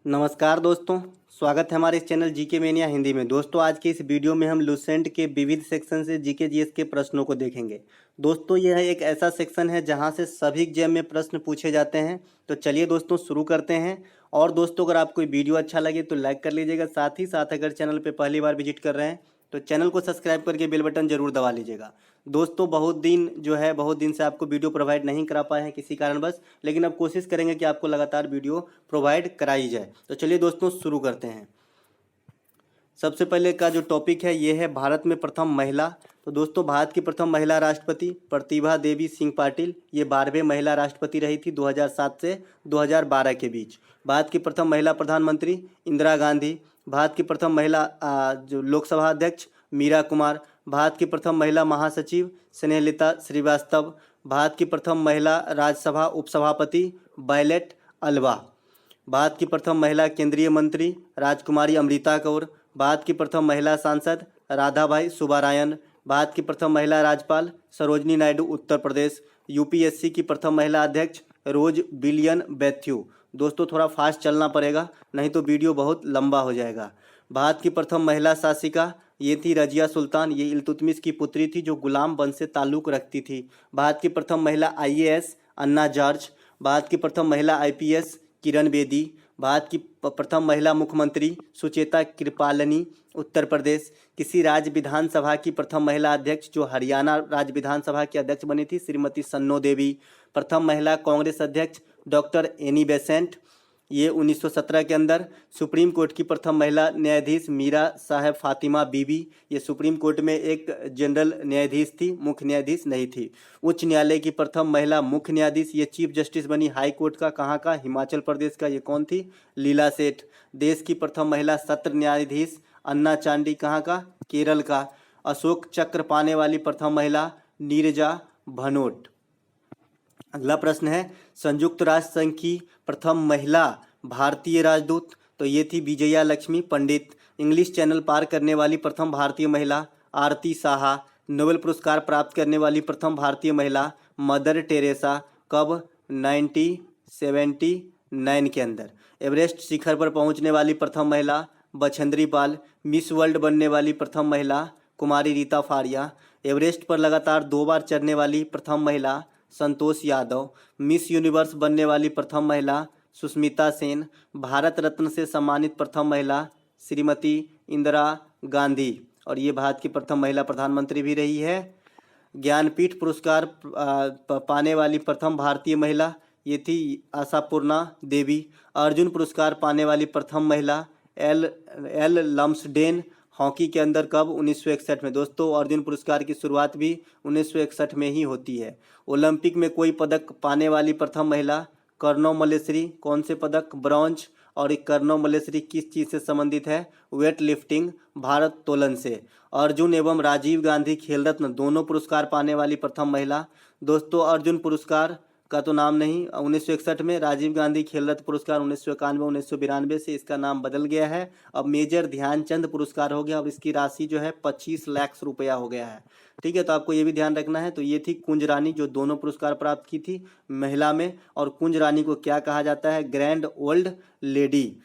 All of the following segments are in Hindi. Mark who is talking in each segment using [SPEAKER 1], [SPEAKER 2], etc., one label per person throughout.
[SPEAKER 1] नमस्कार दोस्तों, स्वागत है हमारे इस चैनल जीके मेनिया हिंदी में। दोस्तों, आज के इस वीडियो में हम लुसेंट के विविध सेक्शन से जीके जीएस के प्रश्नों को देखेंगे। दोस्तों, यह एक ऐसा सेक्शन है जहां से सभी एग्जाम में प्रश्न पूछे जाते हैं। तो चलिए दोस्तों शुरू करते हैं। और दोस्तों, अगर आपको वीडियो अच्छा लगे तो लाइक कर लीजिएगा। साथ ही साथ अगर चैनल पर पहली बार विजिट कर रहे हैं तो चैनल को सब्सक्राइब करके बेल बटन जरूर दबा लीजिएगा। दोस्तों, बहुत दिन से आपको वीडियो प्रोवाइड नहीं करा पाए हैं किसी कारणवश, लेकिन अब कोशिश करेंगे कि आपको लगातार वीडियो प्रोवाइड कराई जाए। तो चलिए दोस्तों शुरू करते हैं। सबसे पहले का जो टॉपिक है ये है भारत में प्रथम महिला। तो दोस्तों, भारत की प्रथम महिला राष्ट्रपति प्रतिभा देवी सिंह पाटिल, ये 12वें महिला राष्ट्रपति रही थी 2007 से 2012 के बीच। भारत की प्रथम महिला प्रधानमंत्री इंदिरा गांधी। भारत की प्रथम महिला जो लोकसभा अध्यक्ष मीरा कुमार। भारत की प्रथम महिला महासचिव स्नेहलिता श्रीवास्तव। भारत की प्रथम महिला राज्यसभा उपसभापति वैलेट अलवा। भारत की प्रथम महिला केंद्रीय मंत्री राजकुमारी अमृता कौर। भारत की प्रथम महिला सांसद राधाबाई सुब्बारायन। भारत की प्रथम महिला राज्यपाल सरोजनी नायडू उत्तर प्रदेश। यूपीएससी की प्रथम महिला अध्यक्ष रोज बिलियन बैथ्यू। दोस्तों, थोड़ा फास्ट चलना पड़ेगा, नहीं तो वीडियो बहुत लंबा हो जाएगा। भारत की प्रथम महिला शासिका ये थी रजिया सुल्तान। ये इल्तुतमिश की पुत्री थी जो गुलाम वंश से ताल्लुक़ रखती थी। भारत की प्रथम महिला आईएएस अन्ना जॉर्ज। भारत की प्रथम महिला आईपीएस किरण बेदी। भारत की प्रथम महिला मुख्यमंत्री सुचेता कृपालनी उत्तर प्रदेश। किसी राज्य विधानसभा की प्रथम महिला अध्यक्ष जो हरियाणा राज्य विधानसभा की अध्यक्ष बनी थी श्रीमती सन्नो देवी। प्रथम महिला कांग्रेस अध्यक्ष डॉक्टर एनी बेसेंट, ये 1917 के अंदर। सुप्रीम कोर्ट की प्रथम महिला न्यायाधीश मीरा साहब फातिमा बीबी, ये सुप्रीम कोर्ट में एक जनरल न्यायाधीश थी, मुख्य न्यायाधीश नहीं थी। उच्च न्यायालय की प्रथम महिला मुख्य न्यायाधीश, ये चीफ जस्टिस बनी हाई कोर्ट का, कहाँ का, हिमाचल प्रदेश का। ये कौन थी? लीला सेठ। देश की प्रथम महिला सत्र न्यायाधीश अन्ना चांडी, कहाँ का? केरल का। अशोक चक्र पाने वाली प्रथम महिला नीरजा भनोट। अगला प्रश्न है, संयुक्त राष्ट्र संघ की प्रथम महिला भारतीय राजदूत, तो ये थी विजया लक्ष्मी पंडित। इंग्लिश चैनल पार करने वाली प्रथम भारतीय महिला आरती साहा। नोबेल पुरस्कार प्राप्त करने वाली प्रथम भारतीय महिला मदर टेरेसा, कब? 1979 के अंदर। एवरेस्ट शिखर पर पहुंचने वाली प्रथम महिला बछेंद्री पाल। मिस वर्ल्ड बनने वाली प्रथम महिला कुमारी रीता फारिया। एवरेस्ट पर लगातार 2 बार चढ़ने वाली प्रथम महिला संतोष यादव। मिस यूनिवर्स बनने वाली प्रथम महिला सुष्मिता सेन। भारत रत्न से सम्मानित प्रथम महिला श्रीमती इंदिरा गांधी, और ये भारत की प्रथम महिला प्रधानमंत्री भी रही है। ज्ञानपीठ पुरस्कार पाने वाली प्रथम भारतीय महिला ये थी आशापूर्णा देवी। अर्जुन पुरस्कार पाने वाली प्रथम महिला एल लम्सडेन, हॉकी के अंदर, कब? 1961 में। दोस्तों, अर्जुन पुरस्कार की शुरुआत भी 1961 में ही होती है। ओलंपिक में कोई पदक पाने वाली प्रथम महिला कर्णो मल्लेश्वरी, कौन से पदक? ब्रॉन्ज। और कर्णो मल्लेश्वरी किस चीज़ से संबंधित है? वेट लिफ्टिंग, भारोत्तोलन से। अर्जुन एवं राजीव गांधी खेल रत्न दोनों पुरस्कार पाने वाली प्रथम महिला। दोस्तों, अर्जुन पुरस्कार का तो नाम नहीं 1961 में, राजीव गांधी खेल रत्न पुरस्कार 1991 1992 से इसका नाम बदल गया है। अब मेजर ध्यानचंद पुरस्कार हो गया। अब इसकी राशि जो है 25 लाख रुपया हो गया है। ठीक है, तो आपको ये भी ध्यान रखना है। तो ये थी कुंज रानी जो दोनों पुरस्कार प्राप्त की थी महिला में। और कुंज रानी को क्या कहा जाता है? Grand old lady.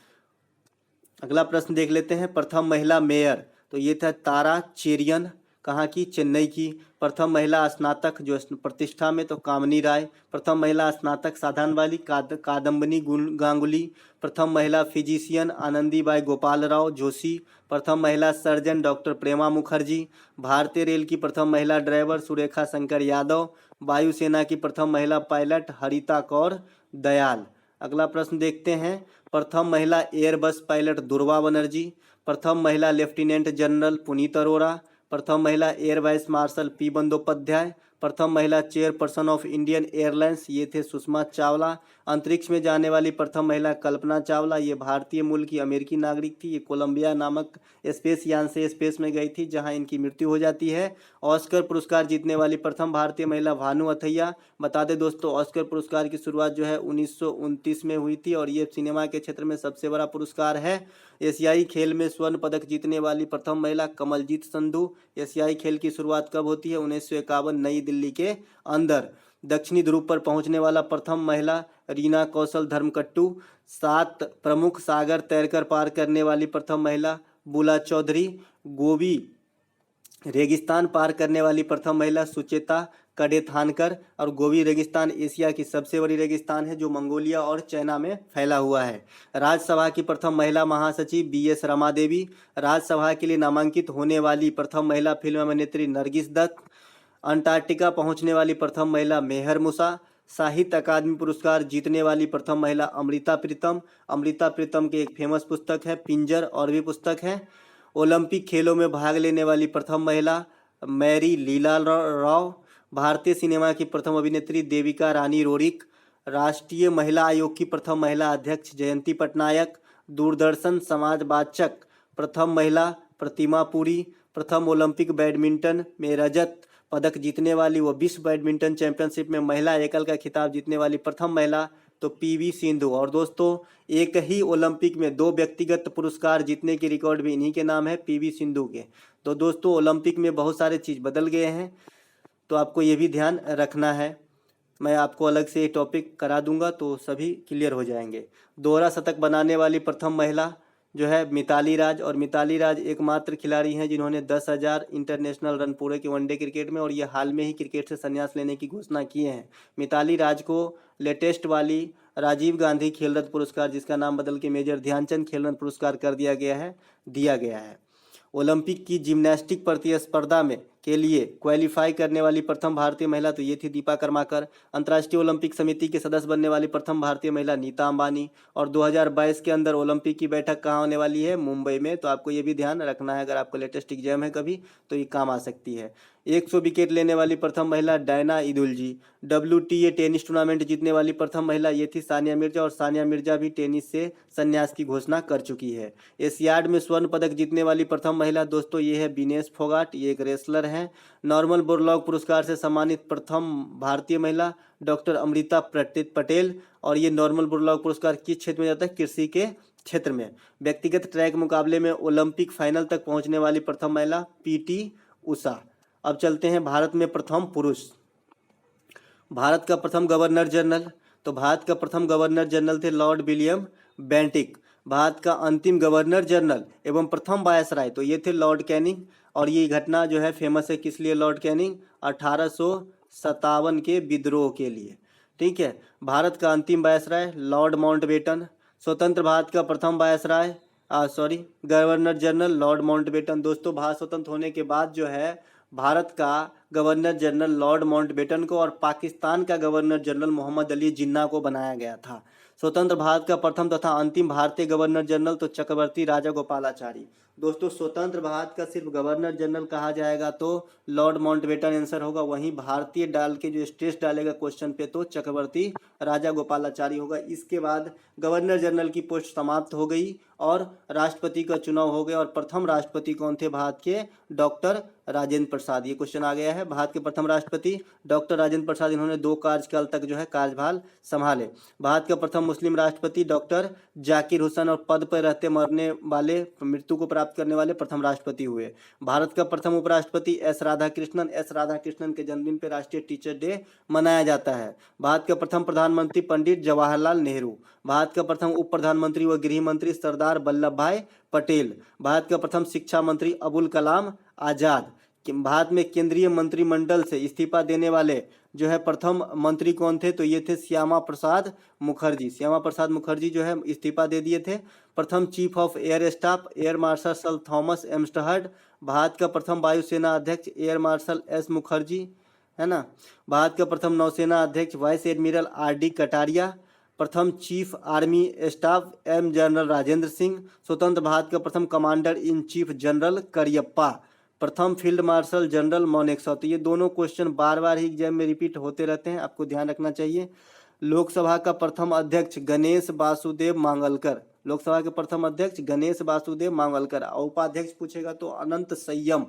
[SPEAKER 1] अगला प्रश्न देख लेते हैं, प्रथम महिला मेयर, तो ये था तारा चेरियन, कहाँ की? चेन्नई की। प्रथम महिला स्नातक जो प्रतिष्ठा में, तो कामनी राय। प्रथम महिला स्नातक साधारण वाली कादम्बनी गांगुली। प्रथम महिला फिजिशियन आनंदीबाई गोपाल राव जोशी। प्रथम महिला सर्जन डॉक्टर प्रेमा मुखर्जी। भारतीय रेल की प्रथम महिला ड्राइवर सुरेखा शंकर यादव। वायुसेना की प्रथम महिला पायलट हरिता कौर दयाल। अगला प्रश्न देखते हैं, प्रथम महिला एयरबस पायलट दुर्वा बनर्जी। प्रथम महिला लेफ्टिनेंट जनरल पुनीत अरोरा। प्रथम महिला air vice marshal P Bandopadhyay. प्रथम महिला चेयरपर्सन ऑफ इंडियन एयरलाइंस, ये थे सुषमा चावला। अंतरिक्ष में जाने वाली प्रथम महिला कल्पना चावला, ये भारतीय मूल की अमेरिकी नागरिक थी। ये कोलंबिया नामक स्पेस यान से स्पेस में गई थी जहां इनकी मृत्यु हो जाती है। ऑस्कर पुरस्कार जीतने वाली प्रथम भारतीय महिला भानु अथैया। बता दें दोस्तों, ऑस्कर पुरस्कार की शुरुआत जो है 1929 में हुई थी और ये सिनेमा के क्षेत्र में सबसे बड़ा पुरस्कार है। एशियाई खेल में स्वर्ण पदक जीतने वाली प्रथम महिला कमलजीत संधू। एशियाई खेल की शुरुआत कब होती है? 1951 नई दिल्ली के अंदर। दक्षिणी ध्रुव पर पहुंचने वाला प्रथम महिला रीना कौशल धर्मकट्टू। 7 प्रमुख सागर तैरकर पार करने वाली प्रथम महिला बुला चौधरी। गोबी रेगिस्तान पार करने वाली प्रथम महिला सुचेता कडेथानकर। और गोबी रेगिस्तान एशिया की सबसे बड़ी रेगिस्तान है जो मंगोलिया और चाइना में फैला हुआ है। राज्यसभा की प्रथम महिला महासचिव BS रमा देवी। राज्यसभा के लिए नामांकित होने वाली प्रथम महिला फिल्म अभिनेत्री नरगिस दत्त। अंटार्कटिका पहुंचने वाली प्रथम महिला मेहर मूसा। साहित्य अकादमी पुरस्कार जीतने वाली प्रथम महिला अमृता प्रीतम। अमृता प्रीतम की एक फेमस पुस्तक है पिंजर और भी पुस्तक है। ओलंपिक खेलों में भाग लेने वाली प्रथम महिला मैरी लीला राव। भारतीय सिनेमा की प्रथम अभिनेत्री देविका रानी रोरिक। राष्ट्रीय महिला आयोग की प्रथम महिला अध्यक्ष जयंती पटनायक। दूरदर्शन समाजवाचक प्रथम महिला प्रतिमा पुरी। प्रथम ओलंपिक बैडमिंटन में रजत पदक जीतने वाली व विश्व बैडमिंटन चैंपियनशिप में महिला एकल का खिताब जीतने वाली प्रथम महिला तो PV सिंधु। और दोस्तों एक ही ओलंपिक में 2 व्यक्तिगत पुरस्कार जीतने की रिकॉर्ड भी इन्हीं के नाम है, PV सिंधु के। तो दोस्तों ओलंपिक में बहुत सारे चीज़ बदल गए हैं, तो आपको ये भी ध्यान रखना है। मैं आपको अलग से ये टॉपिक करा दूंगा तो सभी क्लियर हो जाएंगे। दोहरा शतक बनाने वाली प्रथम महिला जो है मिताली राज। और मिताली राज एकमात्र खिलाड़ी हैं जिन्होंने 10,000 इंटरनेशनल रन पूरे के वनडे क्रिकेट में, और ये हाल में ही क्रिकेट से संन्यास लेने की घोषणा किए हैं। मिताली राज को लेटेस्ट वाली राजीव गांधी खेल रत्न पुरस्कार, जिसका नाम बदल के मेजर ध्यानचंद खेल रत्न पुरस्कार कर दिया गया है। ओलंपिक की जिम्नास्टिक प्रतिस्पर्धा में के लिए क्वालिफाई करने वाली प्रथम भारतीय महिला तो ये थी दीपा कर्माकर। अंतर्राष्ट्रीय ओलंपिक समिति के सदस्य बनने वाली प्रथम भारतीय महिला नीता अंबानी। और 2022 के अंदर ओलंपिक की बैठक कहाँ होने वाली है? मुंबई में। तो आपको ये भी ध्यान रखना है, अगर आपको लेटेस्ट एग्जाम है कभी तो ये काम आ सकती है। 100 विकेट लेने वाली प्रथम महिला डायना इदुलजी। WTA टेनिस टूर्नामेंट जीतने वाली प्रथम महिला ये थी सानिया मिर्जा। और सानिया मिर्जा भी टेनिस से संन्यास की घोषणा कर चुकी है। एशियाड में स्वर्ण पदक जीतने वाली प्रथम महिला दोस्तों ये है विनेश फोगाट, ये एक रेसलर हैं। नॉर्मल बोरलॉग पुरस्कार से सम्मानित प्रथम भारतीय महिला डॉक्टर अमृता पटेल। और ये नॉर्मल बोरलॉग पुरस्कार किस क्षेत्र में जाता है? कृषि के क्षेत्र में। व्यक्तिगत ट्रैक मुकाबले में ओलंपिक फाइनल तक पहुंचने वाली प्रथम महिला PT उषा। अब चलते हैं भारत में प्रथम पुरुष। भारत का प्रथम गवर्नर जनरल, तो भारत का प्रथम गवर्नर जनरल थे लॉर्ड विलियम बेंटिक। भारत का अंतिम गवर्नर जनरल एवं प्रथम वायसराय तो ये थे लॉर्ड कैनिंग। और ये घटना जो है फेमस है किस लिए? लॉर्ड कैनिंग 1857 के विद्रोह के लिए। ठीक है। भारत का अंतिम वायसराय लॉर्ड माउंटबेटन। स्वतंत्र भारत का प्रथम viceroy governor general Lord Mountbatten. दोस्तों भारत स्वतंत्र होने के बाद जो है भारत का गवर्नर जनरल लॉर्ड माउंटबेटन को और पाकिस्तान का गवर्नर जनरल मोहम्मद अली जिन्ना को बनाया गया था। स्वतंत्र भारत का प्रथम तथा अंतिम भारतीय गवर्नर जनरल तो चक्रवर्ती राजागोपालाचारी। दोस्तों स्वतंत्र भारत का सिर्फ गवर्नर जनरल कहा जाएगा तो लॉर्ड माउंटबेटन आंसर होगा। वहीं भारतीय डाल के जो स्ट्रेस डालेगा क्वेश्चन पे तो चक्रवर्ती राजागोपालाचारी होगा। इसके बाद गवर्नर जनरल की पोस्ट समाप्त हो गई और राष्ट्रपति का चुनाव हो गया। और प्रथम राष्ट्रपति कौन थे भारत के? डॉक्टर राजेंद्र प्रसाद। ये क्वेश्चन आ गया है। भारत के प्रथम राष्ट्रपति डॉक्टर राजेंद्र प्रसाद, इन्होंने 2 कार्यकाल तक जो है कार्यभार संभाले। भारत का प्रथम मुस्लिम राष्ट्रपति डॉक्टर जाकिर हुसैन, और पद पर रहते मरने वाले मृत्यु को प्राप्त करने वाले प्रथम राष्ट्रपति हुए। भारत का प्रथम उपराष्ट्रपति S राधाकृष्णन। S राधाकृष्णन के जन्मदिन पर राष्ट्रीय टीचर डे मनाया जाता है। भारत का प्रथम प्रधानमंत्री पंडित जवाहरलाल नेहरू। भारत का प्रथम उप प्रधानमंत्री व गृह मंत्री सरदार वल्लभ भाई पटेल। भारत का प्रथम शिक्षा मंत्री अबुल कलाम आजाद। भारत में केंद्रीय मंत्रिमंडल से इस्तीफा देने वाले जो है प्रथम मंत्री कौन थे? तो ये थे श्यामा प्रसाद मुखर्जी। श्यामा प्रसाद मुखर्जी जो है इस्तीफा दे दिए थे। प्रथम chief of air staff air marshal sir Thomas एम्स्टहर्ड। भारत का प्रथम वायुसेना अध्यक्ष एयर मार्शल S मुखर्जी, है ना। भारत का प्रथम नौसेना अध्यक्ष वाइस एडमिरल RD कटारिया। प्रथम chief army staff M general Rajendra Singh. स्वतंत्र भारत का प्रथम commander in chief general Cariappa. प्रथम फील्ड मार्शल जनरल मोनेक्सॉ। तो ये दोनों क्वेश्चन बार बार ही एग्जाम में रिपीट होते रहते हैं, आपको ध्यान रखना चाहिए। लोकसभा का प्रथम अध्यक्ष गणेश वासुदेव मांगलकर। लोकसभा के प्रथम अध्यक्ष गणेश वासुदेव मांगलकर। उपाध्यक्ष पूछेगा तो अनंत संयम।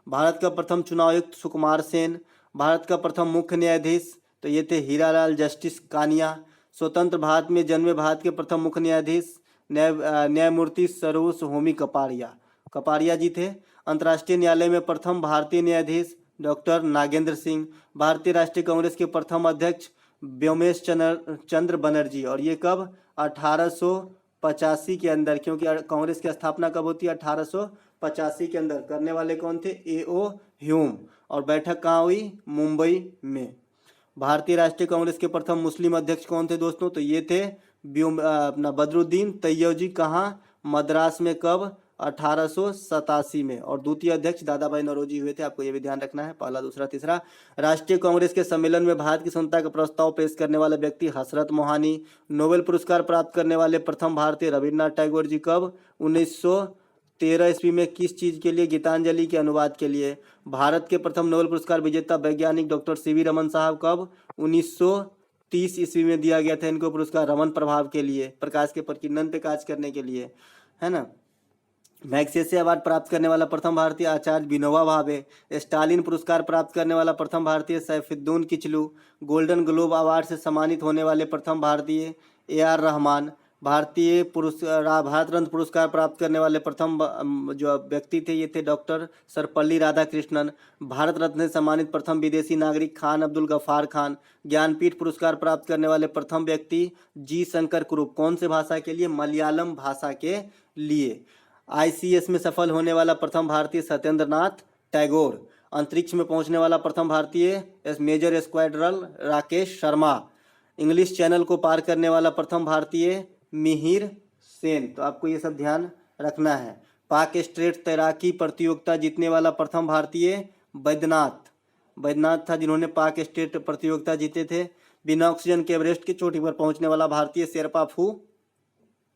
[SPEAKER 1] भारत का प्रथम चुनाव आयुक्त सुकुमार सेन। भारत का प्रथम मुख्य न्यायाधीश तो ये थे हीरालाल जस्टिस कानिया। स्वतंत्र भारत में जन्मे भारत के प्रथम मुख्य न्यायाधीश न्यायमूर्ति सरोज होमी कपाड़िया जी थे। अंतर्राष्ट्रीय न्यायालय में प्रथम भारतीय न्यायाधीश डॉक्टर नागेंद्र सिंह। भारतीय राष्ट्रीय कांग्रेस के प्रथम अध्यक्ष व्योमेश चंद्र बनर्जी, और ये कब? 1885 के अंदर, क्योंकि कांग्रेस की स्थापना कब होती है? 1885 के अंदर। करने वाले कौन थे? A.O. ह्यूम। और बैठक कहाँ हुई? मुंबई में। भारतीय राष्ट्रीय कांग्रेस के प्रथम मुस्लिम अध्यक्ष कौन थे दोस्तों? तो ये थे अपना बदरुद्दीन तैयबजी। कहाँ? मद्रास में। कब? 1887 में। और द्वितीय अध्यक्ष दादा भाई नौरोजी हुए थे, आपको ये भी ध्यान रखना है। पहला, दूसरा, तीसरा। राष्ट्रीय कांग्रेस के सम्मेलन में भारत की स्वतंत्रता का प्रस्ताव पेश करने वाले व्यक्ति हसरत मोहानी। नोबेल पुरस्कार प्राप्त करने वाले प्रथम भारतीय रविन्द्रनाथ टैगोर जी। कब? 1913 ईस्वी में। किस चीज के लिए? गीतांजलि के अनुवाद के लिए। भारत के प्रथम नोबेल पुरस्कार विजेता वैज्ञानिक डॉक्टर सीवी रमन साहब। कब? 1930 ईस्वी में दिया गया था इनको पुरस्कार, रमन प्रभाव के लिए, प्रकाश के प्रकीर्णन पे कार्य करने के लिए, है ना। मैग्सेसे अवार्ड प्राप्त करने वाला प्रथम भारतीय आचार्य विनोबा भावे। स्टालिन पुरस्कार प्राप्त करने वाला प्रथम भारतीय Saifuddin Kitchlew. Golden Globe award से सम्मानित होने वाले प्रथम भारतीय A.R. रहमान। भारत रत्न पुरस्कार प्राप्त करने वाले प्रथम जो व्यक्ति थे ये थे डॉक्टर सर्वपल्ली राधाकृष्णन। भारत रत्न से सम्मानित प्रथम विदेशी नागरिक खान अब्दुल गफ्फार खान। ज्ञानपीठ पुरस्कार प्राप्त करने वाले प्रथम व्यक्ति जी शंकर कुरुप। कौन से भाषा के लिए? मलयालम भाषा के लिए। ICS में सफल होने वाला प्रथम भारतीय सत्येंद्र नाथ टैगोर। अंतरिक्ष में पहुंचने वाला प्रथम भारतीय major squadron Rakesh Sharma. English Channel को पार करने वाला प्रथम भारतीय मिहिर सेन। तो आपको ये सब ध्यान रखना है। पाक स्ट्रेट तैराकी प्रतियोगिता जीतने वाला प्रथम भारतीय बैद्यनाथ था, जिन्होंने पाक स्ट्रेट प्रतियोगिता जीते थे। बिना ऑक्सीजन के एवरेस्ट की चोटी पर पहुंचने वाला भारतीय शेरपा फू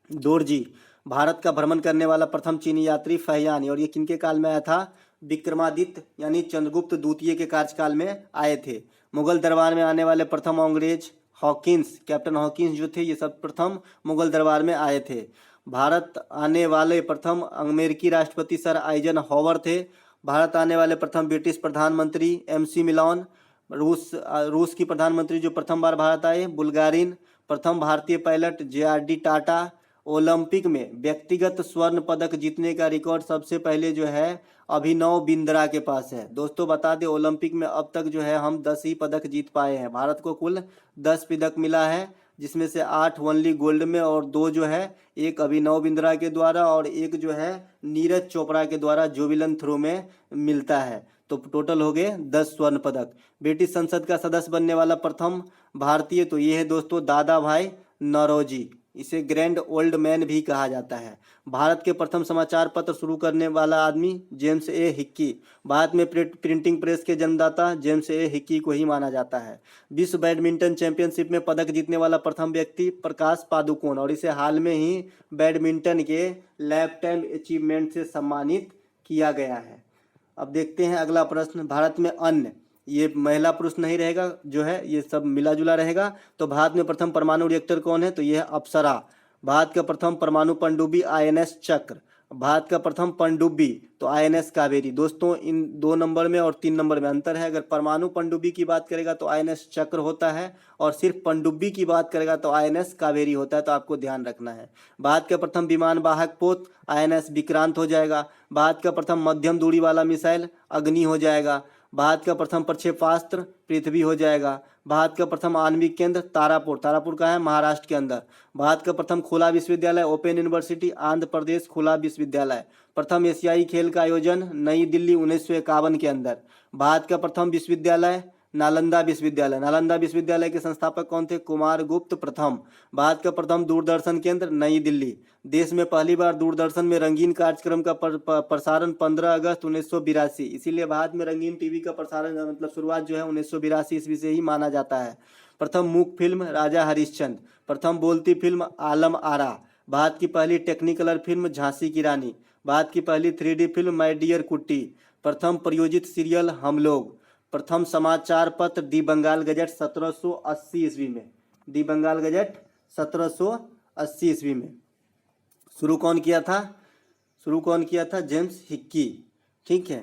[SPEAKER 1] दोरजी। भारत का भ्रमण करने वाला प्रथम चीनी यात्री फहियान। और ये किनके काल में आया था? विक्रमादित्य यानी चंद्रगुप्त द्वितीय के कार्यकाल में आए थे। मुगल दरबार में आने वाले प्रथम अंग्रेज हॉकिंस, कैप्टन हॉकिंस जो थे, ये सब प्रथम मुगल दरबार में आए थे। भारत आने वाले प्रथम अमेरिकी राष्ट्रपति सर आइजन हॉवर थे। भारत आने वाले प्रथम ब्रिटिश प्रधानमंत्री MC मिलोन। रूस की प्रधानमंत्री जो प्रथम बार भारत आए, बुल्गारिन। प्रथम भारतीय पायलट JRD टाटा। ओलंपिक में व्यक्तिगत स्वर्ण पदक जीतने का रिकॉर्ड सबसे पहले जो है अभिनव बिंद्रा के पास है। दोस्तों बता दें, ओलंपिक में अब तक जो है हम 10 ही पदक जीत पाए हैं। भारत को कुल 10 पदक मिला है, जिसमें से 8 ओनली गोल्ड में और 2 जो है, एक अभिनव बिंद्रा के द्वारा और एक जो है नीरज चोपड़ा के द्वारा जोविलन थ्रो में मिलता है। तो टोटल हो गए 10 स्वर्ण पदक। ब्रिटिश संसद का सदस्य बनने वाला प्रथम भारतीय तो ये है दोस्तों दादा भाई नौरोजी। इसे ग्रैंड ओल्ड मैन भी कहा जाता है। भारत के प्रथम समाचार पत्र शुरू करने वाला आदमी जेम्स A. हिक्की। भारत में प्रिंटिंग प्रेस के जन्मदाता जेम्स A. हिक्की को ही माना जाता है। विश्व बैडमिंटन चैंपियनशिप में पदक जीतने वाला प्रथम व्यक्ति प्रकाश पादुकोण, और इसे हाल में ही बैडमिंटन के लाइफ टाइम अचीवमेंट से सम्मानित किया गया है। अब देखते हैं अगला प्रश्न। भारत में अन्य, ये महिला पुरुष नहीं रहेगा, जो है ये सब मिला जुला रहेगा। तो भारत में प्रथम परमाणु रिएक्टर कौन है? तो ये है अप्सरा। भारत का प्रथम परमाणु पनडुब्बी INS चक्र। भारत का प्रथम पनडुब्बी तो INS कावेरी। दोस्तों इन 2 नंबर में और 3 नंबर में अंतर है। अगर परमाणु पनडुब्बी की बात करेगा तो INS चक्र होता है, और सिर्फ पनडुब्बी की बात करेगा तो INS कावेरी होता है। तो आपको ध्यान रखना है। भारत का प्रथम विमान वाहक पोत INS विक्रांत हो जाएगा। भारत का प्रथम मध्यम दूरी वाला मिसाइल अग्नि हो जाएगा। भारत का प्रथम प्रक्षेपास्त्र पृथ्वी हो जाएगा। भारत का प्रथम आणविक केंद्र तारापुर। तारापुर का है महाराष्ट्र के अंदर। भारत का प्रथम खुला विश्वविद्यालय ओपन यूनिवर्सिटी आंध्र प्रदेश खुला विश्वविद्यालय। प्रथम एशियाई खेल का आयोजन नई दिल्ली 1951 के अंदर। भारत का प्रथम विश्वविद्यालय नालंदा विश्वविद्यालय। नालंदा विश्वविद्यालय के संस्थापक कौन थे? कुमारगुप्त प्रथम। भारत का प्रथम दूरदर्शन केंद्र नई दिल्ली। देश में पहली बार दूरदर्शन में रंगीन कार्यक्रम का प्रसारण 15 अगस्त 1982। इसीलिए भारत में रंगीन टीवी का प्रसारण मतलब शुरुआत जो है 1982 ईस्वी से ही माना जाता है। प्रथम मूक फिल्म राजा हरिश्चंद्र। प्रथम बोलती फिल्म आलम आरा। भारत की पहली टेक्निकलर फिल्म झांसी की रानी। भारत की पहली 3D फिल्म माय डियर कुट्टी। प्रथम प्रयोजित सीरियल हम लोग। प्रथम समाचार पत्र दी बंगाल गजट 1780 ईस्वी में। दी बंगाल गजट 1780 ईस्वी में शुरू कौन किया था? James Hickey. ठीक है।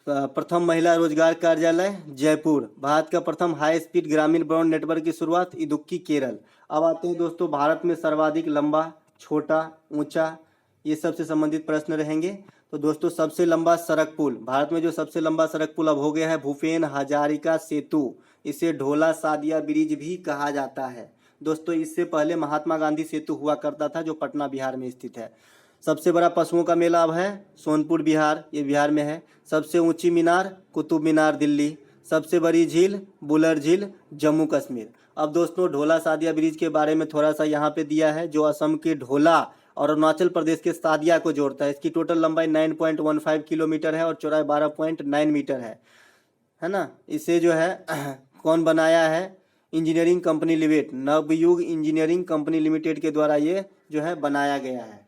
[SPEAKER 1] प्रथम महिला रोजगार कार्यालय जयपुर। भारत का प्रथम हाई स्पीड ग्रामीण ब्रॉड नेटवर्क की शुरुआत इदुक्की केरल। अब आते हैं दोस्तों भारत में सर्वाधिक लंबा, छोटा, ऊंचा, ये सब से संबंधित प्रश्न रहेंगे। तो दोस्तों सबसे लंबा सड़क पुल, भारत में जो सबसे लंबा सड़क पुल अब हो गया है भूपेन हजारिका सेतु। इसे ढोला सादिया ब्रिज भी कहा जाता है। दोस्तों इससे पहले महात्मा गांधी सेतु हुआ करता था जो पटना बिहार में स्थित है। सबसे बड़ा पशुओं का मेला अब है सोनपुर बिहार, ये बिहार में है। सबसे ऊंची मीनार कुतुब मीनार दिल्ली। सबसे बड़ी झील बुलर झील जम्मू कश्मीर। अब दोस्तों ढोला सादिया ब्रिज के बारे में थोड़ा सा यहाँ पे दिया है, जो असम के ढोला और अरुणाचल प्रदेश के सादिया को जोड़ता है। इसकी टोटल लंबाई 9.15 किलोमीटर है और चौड़ाई 12.9 मीटर है ना। इसे जो है कौन बनाया है, engineering company limited, Navayuga engineering company limited के द्वारा ये जो है बनाया गया है।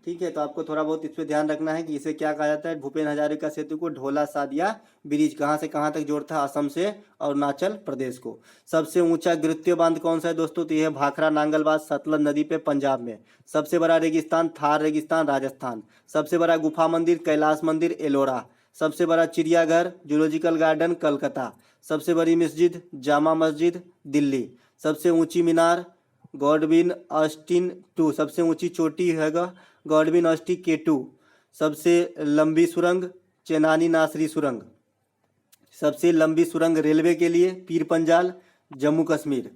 [SPEAKER 1] ठीक है, तो आपको थोड़ा बहुत इस पर ध्यान रखना है कि इसे क्या कहा जाता है, भूपेन हजारिका सेतु को ढोला सादिया ब्रिज कहाँ से कहाँ तक जोड़ता है, असम से अरुणाचल प्रदेश को। सबसे ऊंचा द्वितीय बांध कौन सा है दोस्तों, तो यह भाखड़ा नांगलबाज सतलज नदी पे पंजाब में। सबसे बड़ा रेगिस्तान थार रेगिस्तान राजस्थान। सबसे बड़ा गुफा मंदिर कैलाश मंदिर एलोरा। सबसे बड़ा चिड़ियाघर जूलॉजिकल गार्डन कलकत्ता। सबसे बड़ी मस्जिद जामा मस्जिद दिल्ली। सबसे ऊंची मीनार गॉडविन ऑस्टिन 2। सबसे ऊंची चोटी हैगा गॉडविन ऑस्टिन K2। सबसे लंबी सुरंग चेनानी नासरी सुरंग। सबसे लंबी सुरंग रेलवे के लिए पीर पंजाल जम्मू कश्मीर।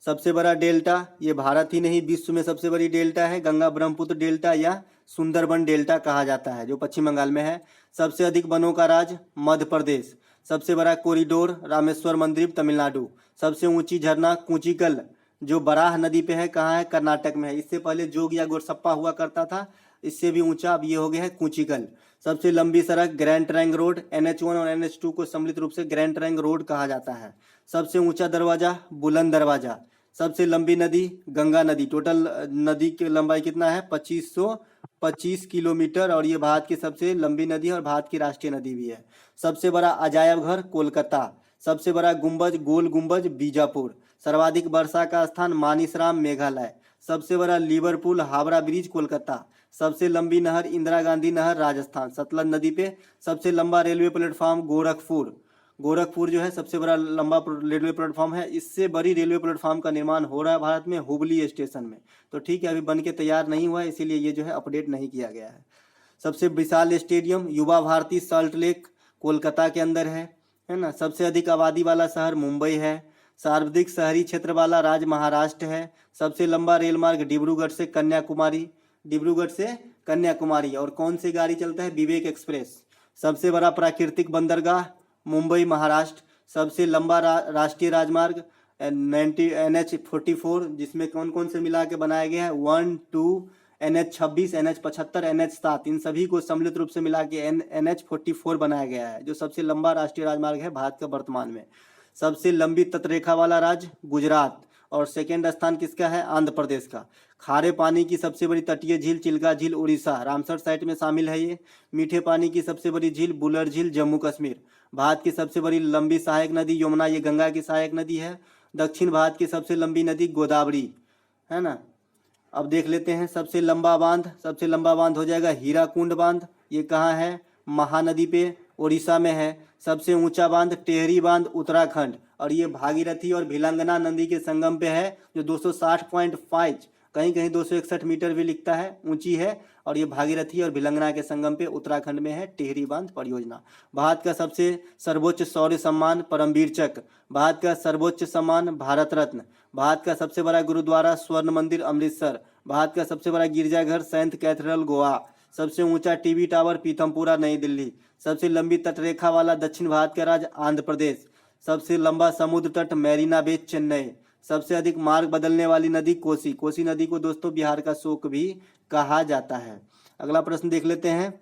[SPEAKER 1] सबसे बड़ा डेल्टा, ये भारत ही नहीं विश्व में सबसे बड़ी डेल्टा है, गंगा ब्रह्मपुत्र डेल्टा या सुंदरबन डेल्टा कहा जाता है, जो पश्चिम बंगाल में है। सबसे अधिक वनों का राज्य मध्य प्रदेश। सबसे बड़ा कॉरिडोर रामेश्वर मंदिर तमिलनाडु। सबसे ऊंची झरना कूचिकल जो बराह नदी पे है, कहाँ है, कर्नाटक में है। इससे पहले जोग या गोरसप्पा हुआ करता था, इससे भी ऊंचा अब ये हो गया है कूचिकल। सबसे लंबी सड़क ग्रैंड ट्रैंक रोड, NH1 और NH2 को सम्मिलित रूप से ग्रैंड ट्रैंक रोड कहा जाता है। सबसे ऊंचा दरवाजा बुलंद दरवाजा। सबसे लंबी नदी गंगा नदी, टोटल नदी की लंबाई कितना है 2525 किलोमीटर, और ये भारत की सबसे लंबी नदी है और भारत की राष्ट्रीय नदी भी है। सबसे बड़ा अजायब घर कोलकाता। सबसे बड़ा गुंबज गोल गुंबज बीजापुर। सर्वाधिक वर्षा का स्थान मानिसराम मेघालय। सबसे बड़ा लिवरपूल हावड़ा ब्रिज कोलकाता। सबसे लंबी नहर इंदिरा गांधी नहर राजस्थान सतलज नदी पे। सबसे लंबा रेलवे प्लेटफॉर्म गोरखपुर। गोरखपुर जो है सबसे बड़ा लंबा रेलवे प्लेटफॉर्म है। इससे बड़ी रेलवे प्लेटफॉर्म का निर्माण हो रहा है भारत में हुबली स्टेशन में। तो ठीक है, अभी बन के तैयार नहीं हुआ है, इसीलिए ये जो है अपडेट नहीं किया गया है। सबसे विशाल स्टेडियम युवा भारती सॉल्ट लेक कोलकाता के अंदर है ना। सबसे अधिक आबादी वाला शहर मुंबई है। सर्वाधिक शहरी क्षेत्र वाला राज्य महाराष्ट्र है। सबसे लंबा रेल मार्ग डिब्रूगढ़ से कन्याकुमारी, और कौन सी गाड़ी चलता है, विवेक एक्सप्रेस। सबसे बड़ा प्राकृतिक बंदरगाह मुंबई महाराष्ट्र। सबसे लंबा राष्ट्रीय राजमार्ग NH44, जिसमें कौन कौन से मिला के बनाया गया है 1, 2, NH26 NH75 NH7, इन सभी को सम्मिलित रूप से मिला के NH44 बनाया गया है, जो सबसे लंबा राष्ट्रीय राजमार्ग है भारत का वर्तमान में। सबसे लंबी तटरेखा वाला राज्य गुजरात, और सेकेंड स्थान किसका है, आंध्र प्रदेश का। खारे पानी की सबसे बड़ी तटीय झील चिल्का झील उड़ीसा रामसर साइट में शामिल है ये। मीठे पानी की सबसे बड़ी झील बुलर झील जम्मू कश्मीर। भारत की सबसे बड़ी लंबी सहायक नदी यमुना, ये गंगा की सहायक नदी है। दक्षिण भारत की सबसे लंबी नदी गोदावरी, है ना। अब देख लेते हैं सबसे लंबा बांध हो जाएगा हीराकुंड बांध। ये कहाँ है, महानदी पे उड़ीसा में है। सबसे ऊंचा बांध टेहरी बांध उत्तराखंड, और ये भागीरथी और भिलंगना नदी के संगम पे है, जो 260.5 कहीं कहीं 261 मीटर भी लिखता है ऊंची है, और ये भागीरथी और भिलंगना के संगम पे उत्तराखंड में है टेहरी बांध परियोजना। भारत का सबसे सर्वोच्च शौर्य सम्मान परमवीर चक्र। भारत का सर्वोच्च सम्मान भारत रत्न। भारत का सबसे बड़ा गुरुद्वारा स्वर्ण मंदिर अमृतसर। भारत का सबसे बड़ा गिरजाघर सेंट कैथेड्रल गोवा। सबसे ऊंचा टीवी टावर पीथमपुरा नई दिल्ली। सबसे लंबी तटरेखा वाला दक्षिण भारत का राज्य आंध्र प्रदेश। सबसे लंबा समुद्र तट मैरीना बीच चेन्नई। सबसे अधिक मार्ग बदलने वाली नदी कोसी नदी को दोस्तों बिहार का शोक भी कहा जाता है। अगला प्रश्न देख लेते हैं।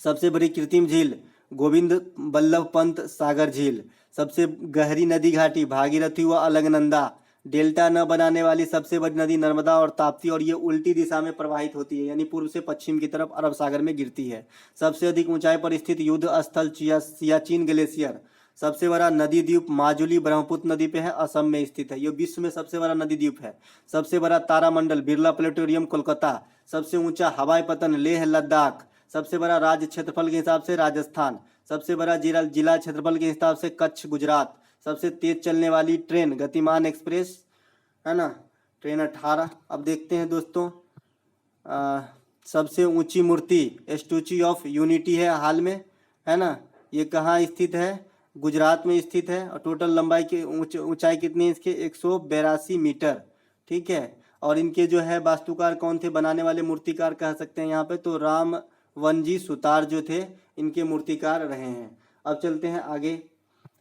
[SPEAKER 1] सबसे बड़ी कृत्रिम झील गोविंद बल्लभ पंत सागर झील। सबसे गहरी नदी घाटी भागीरथी व अलकनंदा। डेल्टा न बनाने वाली सबसे बड़ी नदी नर्मदा और ताप्ती, और ये उल्टी दिशा में प्रवाहित होती है, यानी पूर्व से पश्चिम की तरफ अरब सागर में गिरती है। सबसे अधिक ऊंचाई पर स्थित युद्ध स्थल सियाचिन ग्लेशियर। सबसे बड़ा नदी द्वीप माजुली ब्रह्मपुत्र नदी पे है, असम में स्थित है। ये विश्व में सबसे बड़ा नदी द्वीप है। सबसे बड़ा तारामंडल बिरला प्लेनेटोरियम कोलकाता। सबसे ऊंचा हवाई पतन लेह लद्दाख। सबसे बड़ा राज्य क्षेत्रफल के हिसाब से राजस्थान। सबसे बड़ा जिला क्षेत्रफल के हिसाब से कच्छ गुजरात। सबसे तेज चलने वाली ट्रेन गतिमान एक्सप्रेस, है ना, ट्रेन 18। अब देखते हैं दोस्तों सबसे ऊंची मूर्ति स्टैच्यू ऑफ यूनिटी है हाल में, है ना। ये कहाँ स्थित है? गुजरात में स्थित है। और टोटल लंबाई की ऊंचाई कितनी है इसके? 182 मीटर। ठीक है। और इनके जो है वास्तुकार कौन थे, बनाने वाले मूर्तिकार कह सकते हैं यहाँ पे, तो रामवनजी सुतार जो थे इनके मूर्तिकार रहे हैं। अब चलते हैं आगे।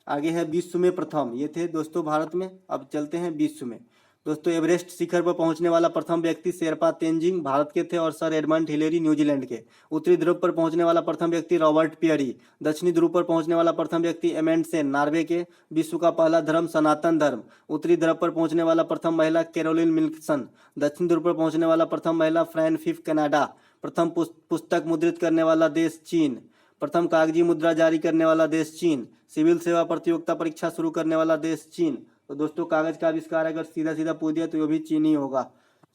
[SPEAKER 1] आगे है विश्व में प्रथम, ये थे दोस्तों भारत में। अब चलते हैं विश्व में। दोस्तों एवरेस्ट शिखर पर पहुंचने वाला प्रथम व्यक्ति शेरपा तेंजिंग भारत के थे और सर एडमंड हिलेरी न्यूजीलैंड के। उत्तरी ध्रुव पर पहुंचने वाला प्रथम व्यक्ति रॉबर्ट पियरी। दक्षिणी ध्रुव पर पहुंचने वाला प्रथम व्यक्ति एमेंडसेन नॉर्वे के। विश्व का पहला धर्म सनातन धर्म। उत्तरी ध्रुव पर पहुंचने वाला प्रथम महिला कैरोलिन मिल्सन। दक्षिण ध्रुव पर पहुंचने वाला प्रथम महिला फ्रैन फिफ कनाडा। प्रथम पुस्तक मुद्रित करने वाला देश चीन। प्रथम कागजी मुद्रा जारी करने वाला देश चीन। सिविल सेवा प्रतियोगिता परीक्षा शुरू करने वाला देश चीन। तो दोस्तों कागज का आविष्कार अगर सीधा सीधा पूछ दिया तो ये भी चीन ही होगा।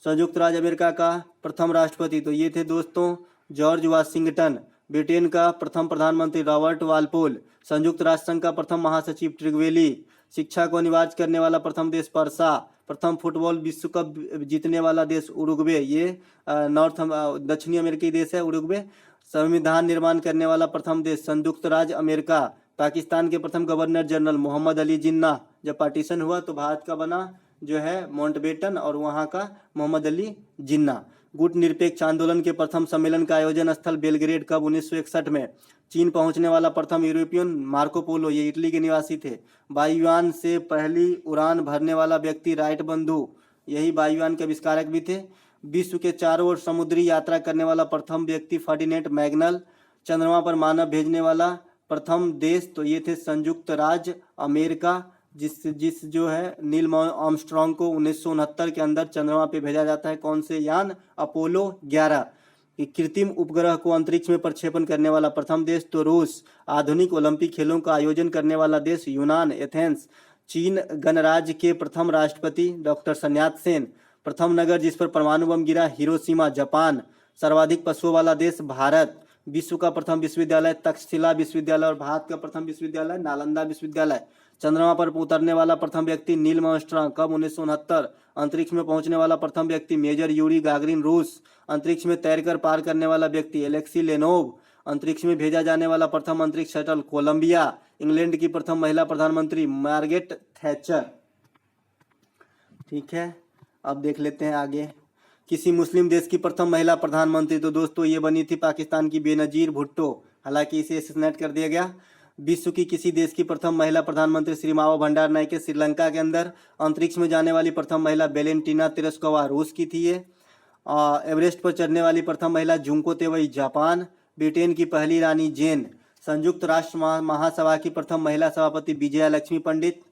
[SPEAKER 1] संयुक्त राज्य अमेरिका का प्रथम राष्ट्रपति, तो ये थे दोस्तों जॉर्ज वाशिंगटन। ब्रिटेन का प्रथम प्रधानमंत्री रॉबर्ट वालपोल। संयुक्त राष्ट्र संघ का प्रथम महासचिव ट्रिगवेली। शिक्षा को अनिवार्य करने वाला प्रथम देश परसा। प्रथम फुटबॉल विश्व कप जीतने वाला देश उरुग्वे, ये दक्षिणी अमेरिकी देश है उरुग्वे। संविधान निर्माण करने वाला प्रथम देश संयुक्त राज्य अमेरिका। पाकिस्तान के प्रथम गवर्नर जनरल मोहम्मद अली जिन्ना। जब पार्टीशन हुआ तो भारत का बना जो है माउंटबेटन और वहाँ का मोहम्मद अली जिन्ना। गुट निरपेक्ष आंदोलन के प्रथम सम्मेलन का आयोजन स्थल बेलग्रेड कब? 1961 में। चीन पहुंचने वाला प्रथम यूरोपियन मार्को पोलो, ये इटली के निवासी थे। वायुयान से पहली उड़ान भरने वाला व्यक्ति राइट बंधु, यही वायुयान के आविष्कारक भी थे। विश्व के चारों ओर समुद्री यात्रा करने वाला प्रथम व्यक्ति फर्डिनेंड मैग्नल। चंद्रमा पर मानव भेजने वाला प्रथम देश, तो ये थे संयुक्त राज्य अमेरिका। जिस जो है नील आर्मस्ट्रांग को 1969 के अंदर चंद्रमा पे भेजा जाता है। कौन से यान? अपोलो 11। कृत्रिम उपग्रह को अंतरिक्ष में प्रक्षेपण करने वाला प्रथम देश तो रूस। आधुनिक ओलंपिक खेलों का आयोजन करने वाला देश यूनान, एथेंस। चीन गणराज्य के प्रथम राष्ट्रपति डॉक्टर sun यat-sen। प्रथम नगर जिस पर परमाणु बम गिरा हिरोशिमा, जापान। सर्वाधिक पशुओं वाला देश भारत। विश्व का प्रथम विश्वविद्यालय तक्षशिला विश्वविद्यालय और भारत का प्रथम विश्वविद्यालय नालंदा विश्वविद्यालय। चंद्रमा पर उतरने वाला प्रथम व्यक्ति नील आर्मस्ट्रांग, कब? 1969। अंतरिक्ष में पहुंचने वाला प्रथम व्यक्ति मेजर यूरी गागरिन, रूस। अंतरिक्ष में तैरकर पार करने वाला व्यक्ति एलेक्सी लेनोव। अंतरिक्ष में भेजा जाने वाला प्रथम अंतरिक्ष शटल कोलंबिया। इंग्लैंड की प्रथम महिला प्रधानमंत्री मार्गरेट थैचर। ठीक है, अब देख लेते हैं आगे। किसी मुस्लिम देश की प्रथम महिला प्रधानमंत्री, तो दोस्तों ये बनी थी पाकिस्तान की बेनजीर भुट्टो, हालांकि इसे असैसिनेट कर दिया गया। विश्व की किसी देश की प्रथम महिला प्रधानमंत्री श्रीमावो भंडारनायके श्रीलंका के अंदर। अंतरिक्ष में जाने वाली प्रथम महिला वेलेंटिना तेरेस्कोवा, रूस की थी ये। एवरेस्ट पर चढ़ने वाली प्रथम महिला जुंको तेवई, जापान। ब्रिटेन की पहली रानी जेन। संयुक्त राष्ट्र महासभा की प्रथम महिला सभापति विजया लक्ष्मी पंडित।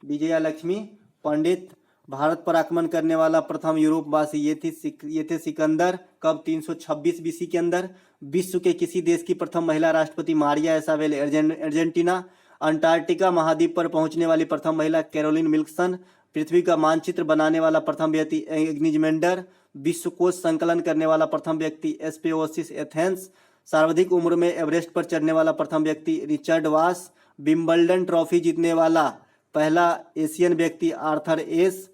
[SPEAKER 1] विजया लक्ष्मी पंडित। भारत पर आक्रमण करने वाला प्रथम यूरोपवासी, ये थे सिकंदर, कब? 326 बीसी के अंदर। विश्व के किसी देश की प्रथम महिला राष्ट्रपति मारिया इसाबेल, अर्जेंटीना। अंटार्कटिका महाद्वीप पर पहुंचने वाली प्रथम महिला कैरोलिन मिल्सन। पृथ्वी का मानचित्र बनाने वाला प्रथम व्यक्ति इग्निज मेंडर। विश्व कोश संकलन करने वाला प्रथम व्यक्ति एस्पेओसिस एथेंस। सर्वाधिक उम्र में एवरेस्ट पर चढ़ने वाला प्रथम व्यक्ति रिचर्ड वास। विंबलडन ट्रॉफी जीतने वाला पहला एशियन व्यक्ति आर्थर एस।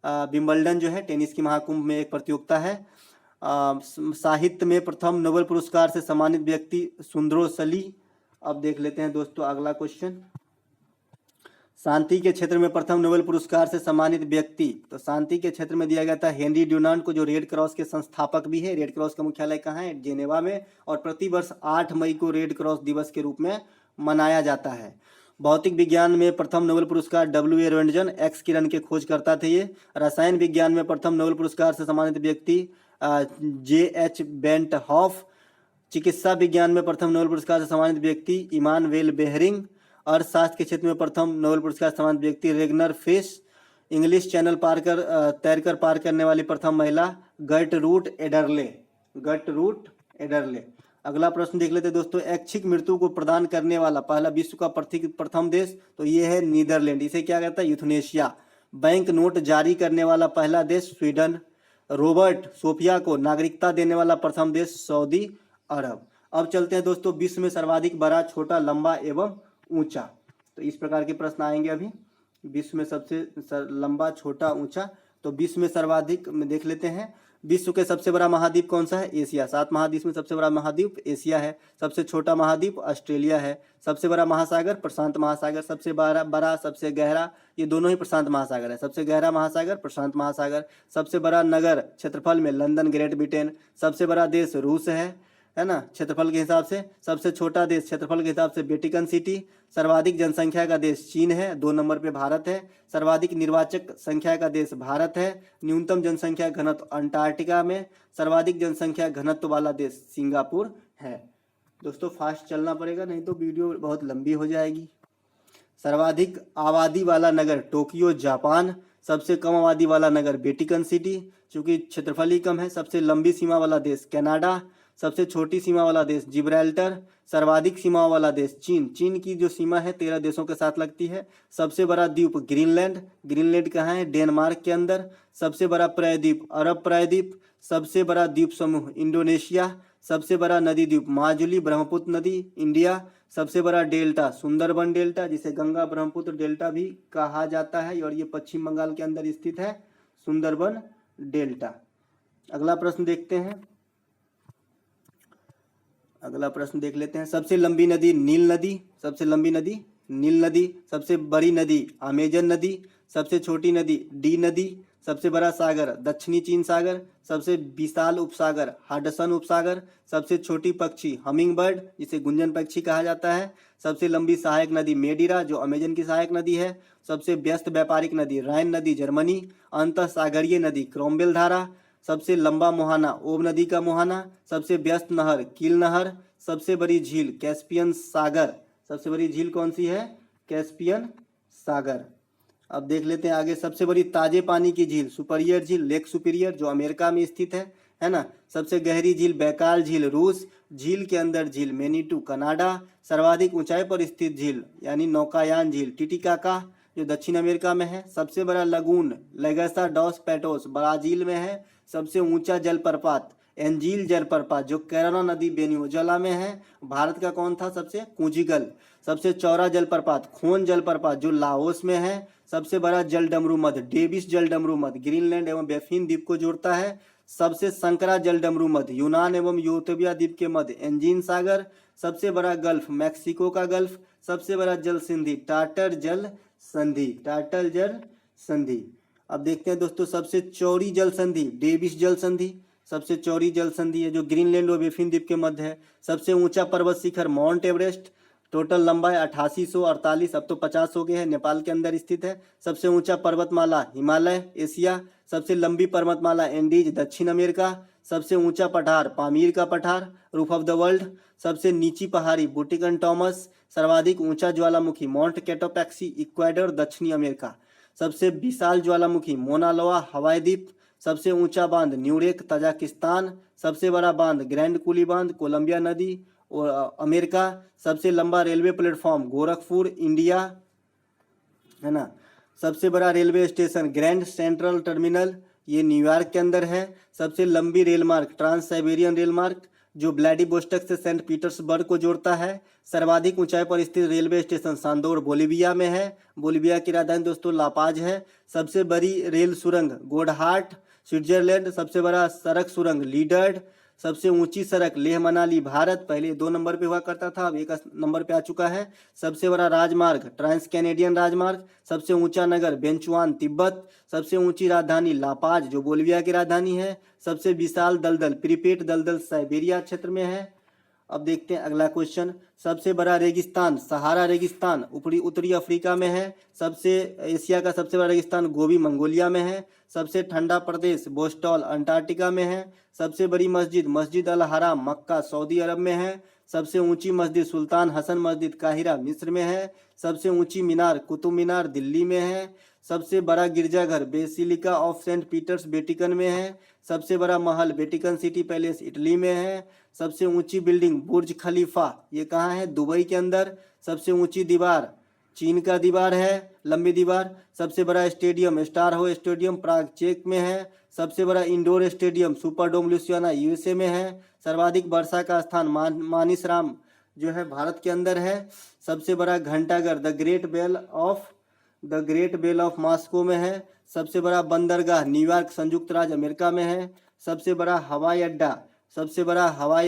[SPEAKER 1] विंबलडन जो है टेनिस की महाकुंभ में एक प्रतियोगिता है। साहित्य में प्रथम नोबेल पुरस्कार से सम्मानित व्यक्ति सुंदरो सली। अब देख लेते हैं दोस्तों अगला क्वेश्चन। शांति के क्षेत्र में प्रथम नोबेल पुरस्कार से सम्मानित व्यक्ति, तो शांति के क्षेत्र में दिया गया था हेनरी ड्यूनांट को, जो रेड क्रॉस के संस्थापक भी है। रेड क्रॉस का मुख्यालय कहाँ है? जेनेवा में। और प्रतिवर्ष 8 मई को रेड क्रॉस दिवस के रूप में मनाया जाता है। भौतिक विज्ञान में प्रथम नोबेल पुरस्कार W.A. रोएंटजन, एक्स किरण के खोजकर्ता थे ये। रसायन विज्ञान में प्रथम नोबेल पुरस्कार से सम्मानित व्यक्ति J.H. Van't Hoff. चिकित्सा विज्ञान में प्रथम नोबेल पुरस्कार से सम्मानित व्यक्ति इमानुएल बेहरिंग। अर्थशास्त्र के क्षेत्र में प्रथम नोबेल पुरस्कार से सम्मानित व्यक्ति रेगनर फिश। इंग्लिश चैनल तैरकर पार करने वाली प्रथम महिला गर्टरूट एडरले। अगला प्रश्न देख लेते हैं दोस्तों। ऐच्छिक मृत्यु को प्रदान करने वाला पहला विश्व का प्रथम देश, तो ये है नीदरलैंड। इसे क्या कहता है? यूथनेशिया। बैंक नोट जारी करने वाला पहला देश स्वीडन। रॉबर्ट सोफिया को नागरिकता देने वाला प्रथम देश सऊदी अरब। अब चलते हैं दोस्तों विश्व में सर्वाधिक बड़ा, छोटा, लंबा एवं ऊंचा। तो इस प्रकार के प्रश्न आएंगे अभी। विश्व में सबसे लंबा, छोटा, ऊंचा। तो विश्व में सर्वाधिक में देख लेते हैं। विश्व के सबसे बड़ा महाद्वीप कौन सा है? एशिया। 7 महाद्वीप में सबसे बड़ा महाद्वीप एशिया है। सबसे छोटा महाद्वीप ऑस्ट्रेलिया है। सबसे बड़ा महासागर प्रशांत महासागर। सबसे बड़ा सबसे गहरा, ये दोनों ही प्रशांत महासागर है। सबसे गहरा महासागर प्रशांत महासागर। सबसे बड़ा नगर क्षेत्रफल में लंदन, ग्रेट ब्रिटेन। सबसे बड़ा देश रूस है ना क्षेत्रफल के हिसाब से। सबसे छोटा देश क्षेत्रफल के हिसाब से वेटिकन सिटी। सर्वाधिक जनसंख्या का देश चीन है, 2 नंबर पे भारत है। सर्वाधिक निर्वाचक संख्या का देश भारत है। न्यूनतम जनसंख्या घनत्व अंटार्कटिका में। सर्वाधिक जनसंख्या घनत्व वाला देश सिंगापुर है। दोस्तों फास्ट चलना पड़ेगा, नहीं तो वीडियो बहुत लंबी हो जाएगी। सर्वाधिक आबादी वाला नगर टोक्यो जापान। सबसे कम आबादी वाला नगर वेटिकन सिटी, चूंकि क्षेत्रफल ही कम है। सबसे लंबी सीमा वाला देश कनाडा। सबसे छोटी सीमा वाला देश जिब्राल्टर। सर्वाधिक सीमा वाला देश चीन। चीन की जो सीमा है 13 देशों के साथ लगती है। सबसे बड़ा द्वीप ग्रीनलैंड। ग्रीनलैंड कहाँ है? डेनमार्क के अंदर। सबसे बड़ा प्रायद्वीप अरब प्रायद्वीप। सबसे बड़ा द्वीप समूह इंडोनेशिया। सबसे बड़ा नदी द्वीप माजुली ब्रह्मपुत्र नदी इंडिया। सबसे बड़ा डेल्टा सुंदरबन डेल्टा, जिसे गंगा ब्रह्मपुत्र डेल्टा भी कहा जाता है, और ये पश्चिम बंगाल के अंदर स्थित है सुंदरबन डेल्टा। अगला प्रश्न देखते हैं। अगला प्रश्न देख लेते हैं। सबसे लंबी नदी नील नदी। सबसे लंबी नदी नील नदी। सबसे बड़ी नदी अमेजन नदी। सबसे छोटी नदी डी नदी। सबसे बड़ा सागर दक्षिणी चीन सागर। सबसे विशाल उपसागर हडसन उपसागर। सबसे छोटी पक्षी हमिंग बर्ड, जिसे गुंजन पक्षी कहा जाता है। सबसे लंबी सहायक नदी मेडिरा, जो अमेजन की सहायक नदी है। सबसे व्यस्त व्यापारिक नदी राइन नदी जर्मनी। अंतः सागरीय नदी क्रोमबेल धारा। सबसे लंबा मुहाना ओब नदी का मुहाना। सबसे व्यस्त नहर कील नहर। सबसे बड़ी झील कैस्पियन सागर। सबसे बड़ी झील कौन सी है? कैस्पियन सागर। अब देख लेते हैं आगे। सबसे बड़ी ताजे पानी की झील सुपीरियर झील लेक सुपीरियर, जो अमेरिका में स्थित है ना। सबसे गहरी झील बैकाल झील रूस। झील के अंदर झील मेनीटू कनाडा। सर्वाधिक ऊंचाई पर स्थित झील यानी नौकायान झील टिटिकाका, जो दक्षिण अमेरिका में है। सबसे बड़ा लगून लेगसा डॉस पैटोस ब्राजील में है। सबसे ऊंचा जलप्रपात एंजील जलप्रपात, जो कैराना नदी वेनेजुएला में है। भारत का कौन था? सबसे कुंजिगल। सबसे चौड़ा जलप्रपात खोन जलप्रपात, जो लाओस में है। सबसे बड़ा जल डमरू मध डेविस जल डमरू मध ग्रीनलैंड एवं बेफिन द्वीप को जोड़ता है। सबसे संकरा जल डमरू मध यूनान एवं यूरोपिया द्वीप के मध्य एंजीन सागर। सबसे बड़ा गल्फ मैक्सिको का गल्फ। सबसे बड़ा जल संधि टाटर जल संधि टाटर जल संधि। अब देखते हैं दोस्तों सबसे चौड़ी जल संधि डेविस जल संधि। सबसे चौड़ी जल संधि है जो ग्रीनलैंड और बेफिन द्वीप के मध्य है। सबसे ऊंचा पर्वत शिखर माउंट एवरेस्ट, टोटल लंबाई 8848, अब तो 50 हो गए हैं, नेपाल के अंदर स्थित है। सबसे ऊंचा पर्वतमाला हिमालय एशिया। सबसे लंबी पर्वतमाला एंडीज दक्षिण अमेरिका। सबसे ऊंचा पठार पामीर का पठार रूफ ऑफ द वर्ल्ड। सबसे नीची पहाड़ी बुटिकन टॉमस। सर्वाधिक ऊंचा ज्वालामुखी माउंट कैटोपैक्सी इक्वाडोर दक्षिणी अमेरिका। सबसे विशाल ज्वालामुखी मोना लोआ हवाई द्वीप। सबसे ऊंचा बांध न्यूरेक तजाकिस्तान। सबसे बड़ा बांध ग्रैंड कुली बांध कोलंबिया नदी और अमेरिका। सबसे लंबा रेलवे प्लेटफॉर्म गोरखपुर इंडिया, है ना। सबसे बड़ा railway station grand central terminal, ये न्यूयॉर्क के अंदर है। सबसे लंबी रेल मार्ग ट्रांस साइबेरियन रेल मार्ग, जो व्लादिवोस्टॉक से सेंट पीटर्सबर्ग को जोड़ता है। सर्वाधिक ऊंचाई पर स्थित रेलवे स्टेशन सांदोर बोलिविया में है। बोलिविया की राजधानी दोस्तों लापाज है। सबसे बड़ी रेल सुरंग गोडहाट स्विट्जरलैंड। सबसे बड़ा सड़क सुरंग लीडर्ड। सबसे ऊंची सड़क लेह मनाली भारत, पहले 2 नंबर पे हुआ करता था, अब 1 नंबर पे आ चुका है। सबसे बड़ा राजमार्ग ट्रांस कैनेडियन राजमार्ग। सबसे ऊंचा नगर बेंचुआन तिब्बत। सबसे ऊंची राजधानी लापाज, जो बोलिविया की राजधानी है। सबसे विशाल दलदल प्रीपेट दलदल साइबेरिया क्षेत्र में है। अब देखते हैं अगला क्वेश्चन। सबसे बड़ा रेगिस्तान सहारा रेगिस्तान उत्तरी अफ्रीका में है। सबसे एशिया का सबसे बड़ा रेगिस्तान गोबी मंगोलिया में है। सबसे ठंडा प्रदेश बोस्टॉल अंटार्कटिका में है। सबसे बड़ी मस्जिद मस्जिद अल हराम मक्का सऊदी अरब में है। सबसे ऊंची मस्जिद सुल्तान हसन मस्जिद काहिरा मिस्र में है। सबसे ऊंची मीनार कुतुब मीनार दिल्ली में है। सबसे बड़ा गिरजाघर basilica of Saint Peter's Vatican में है। सबसे बड़ा महल वेटिकन सिटी पैलेस इटली में है। सबसे ऊंची बिल्डिंग बुर्ज खलीफा, ये कहाँ है? दुबई के अंदर। सबसे ऊंची दीवार चीन का दीवार है, लंबी दीवार। सबसे बड़ा stadium Strahov stadium Prague चेक में है। सबसे बड़ा indoor stadium Superdome Louisiana USA में है। सर्वाधिक वर्षा का स्थान मानिसराम जो है भारत के अंदर है। सबसे बड़ा घंटाघर the great bell of Moscow में है। सबसे बड़ा बंदरगाह न्यूयॉर्क संयुक्त राज्य अमेरिका में है। सबसे बड़ा हवाई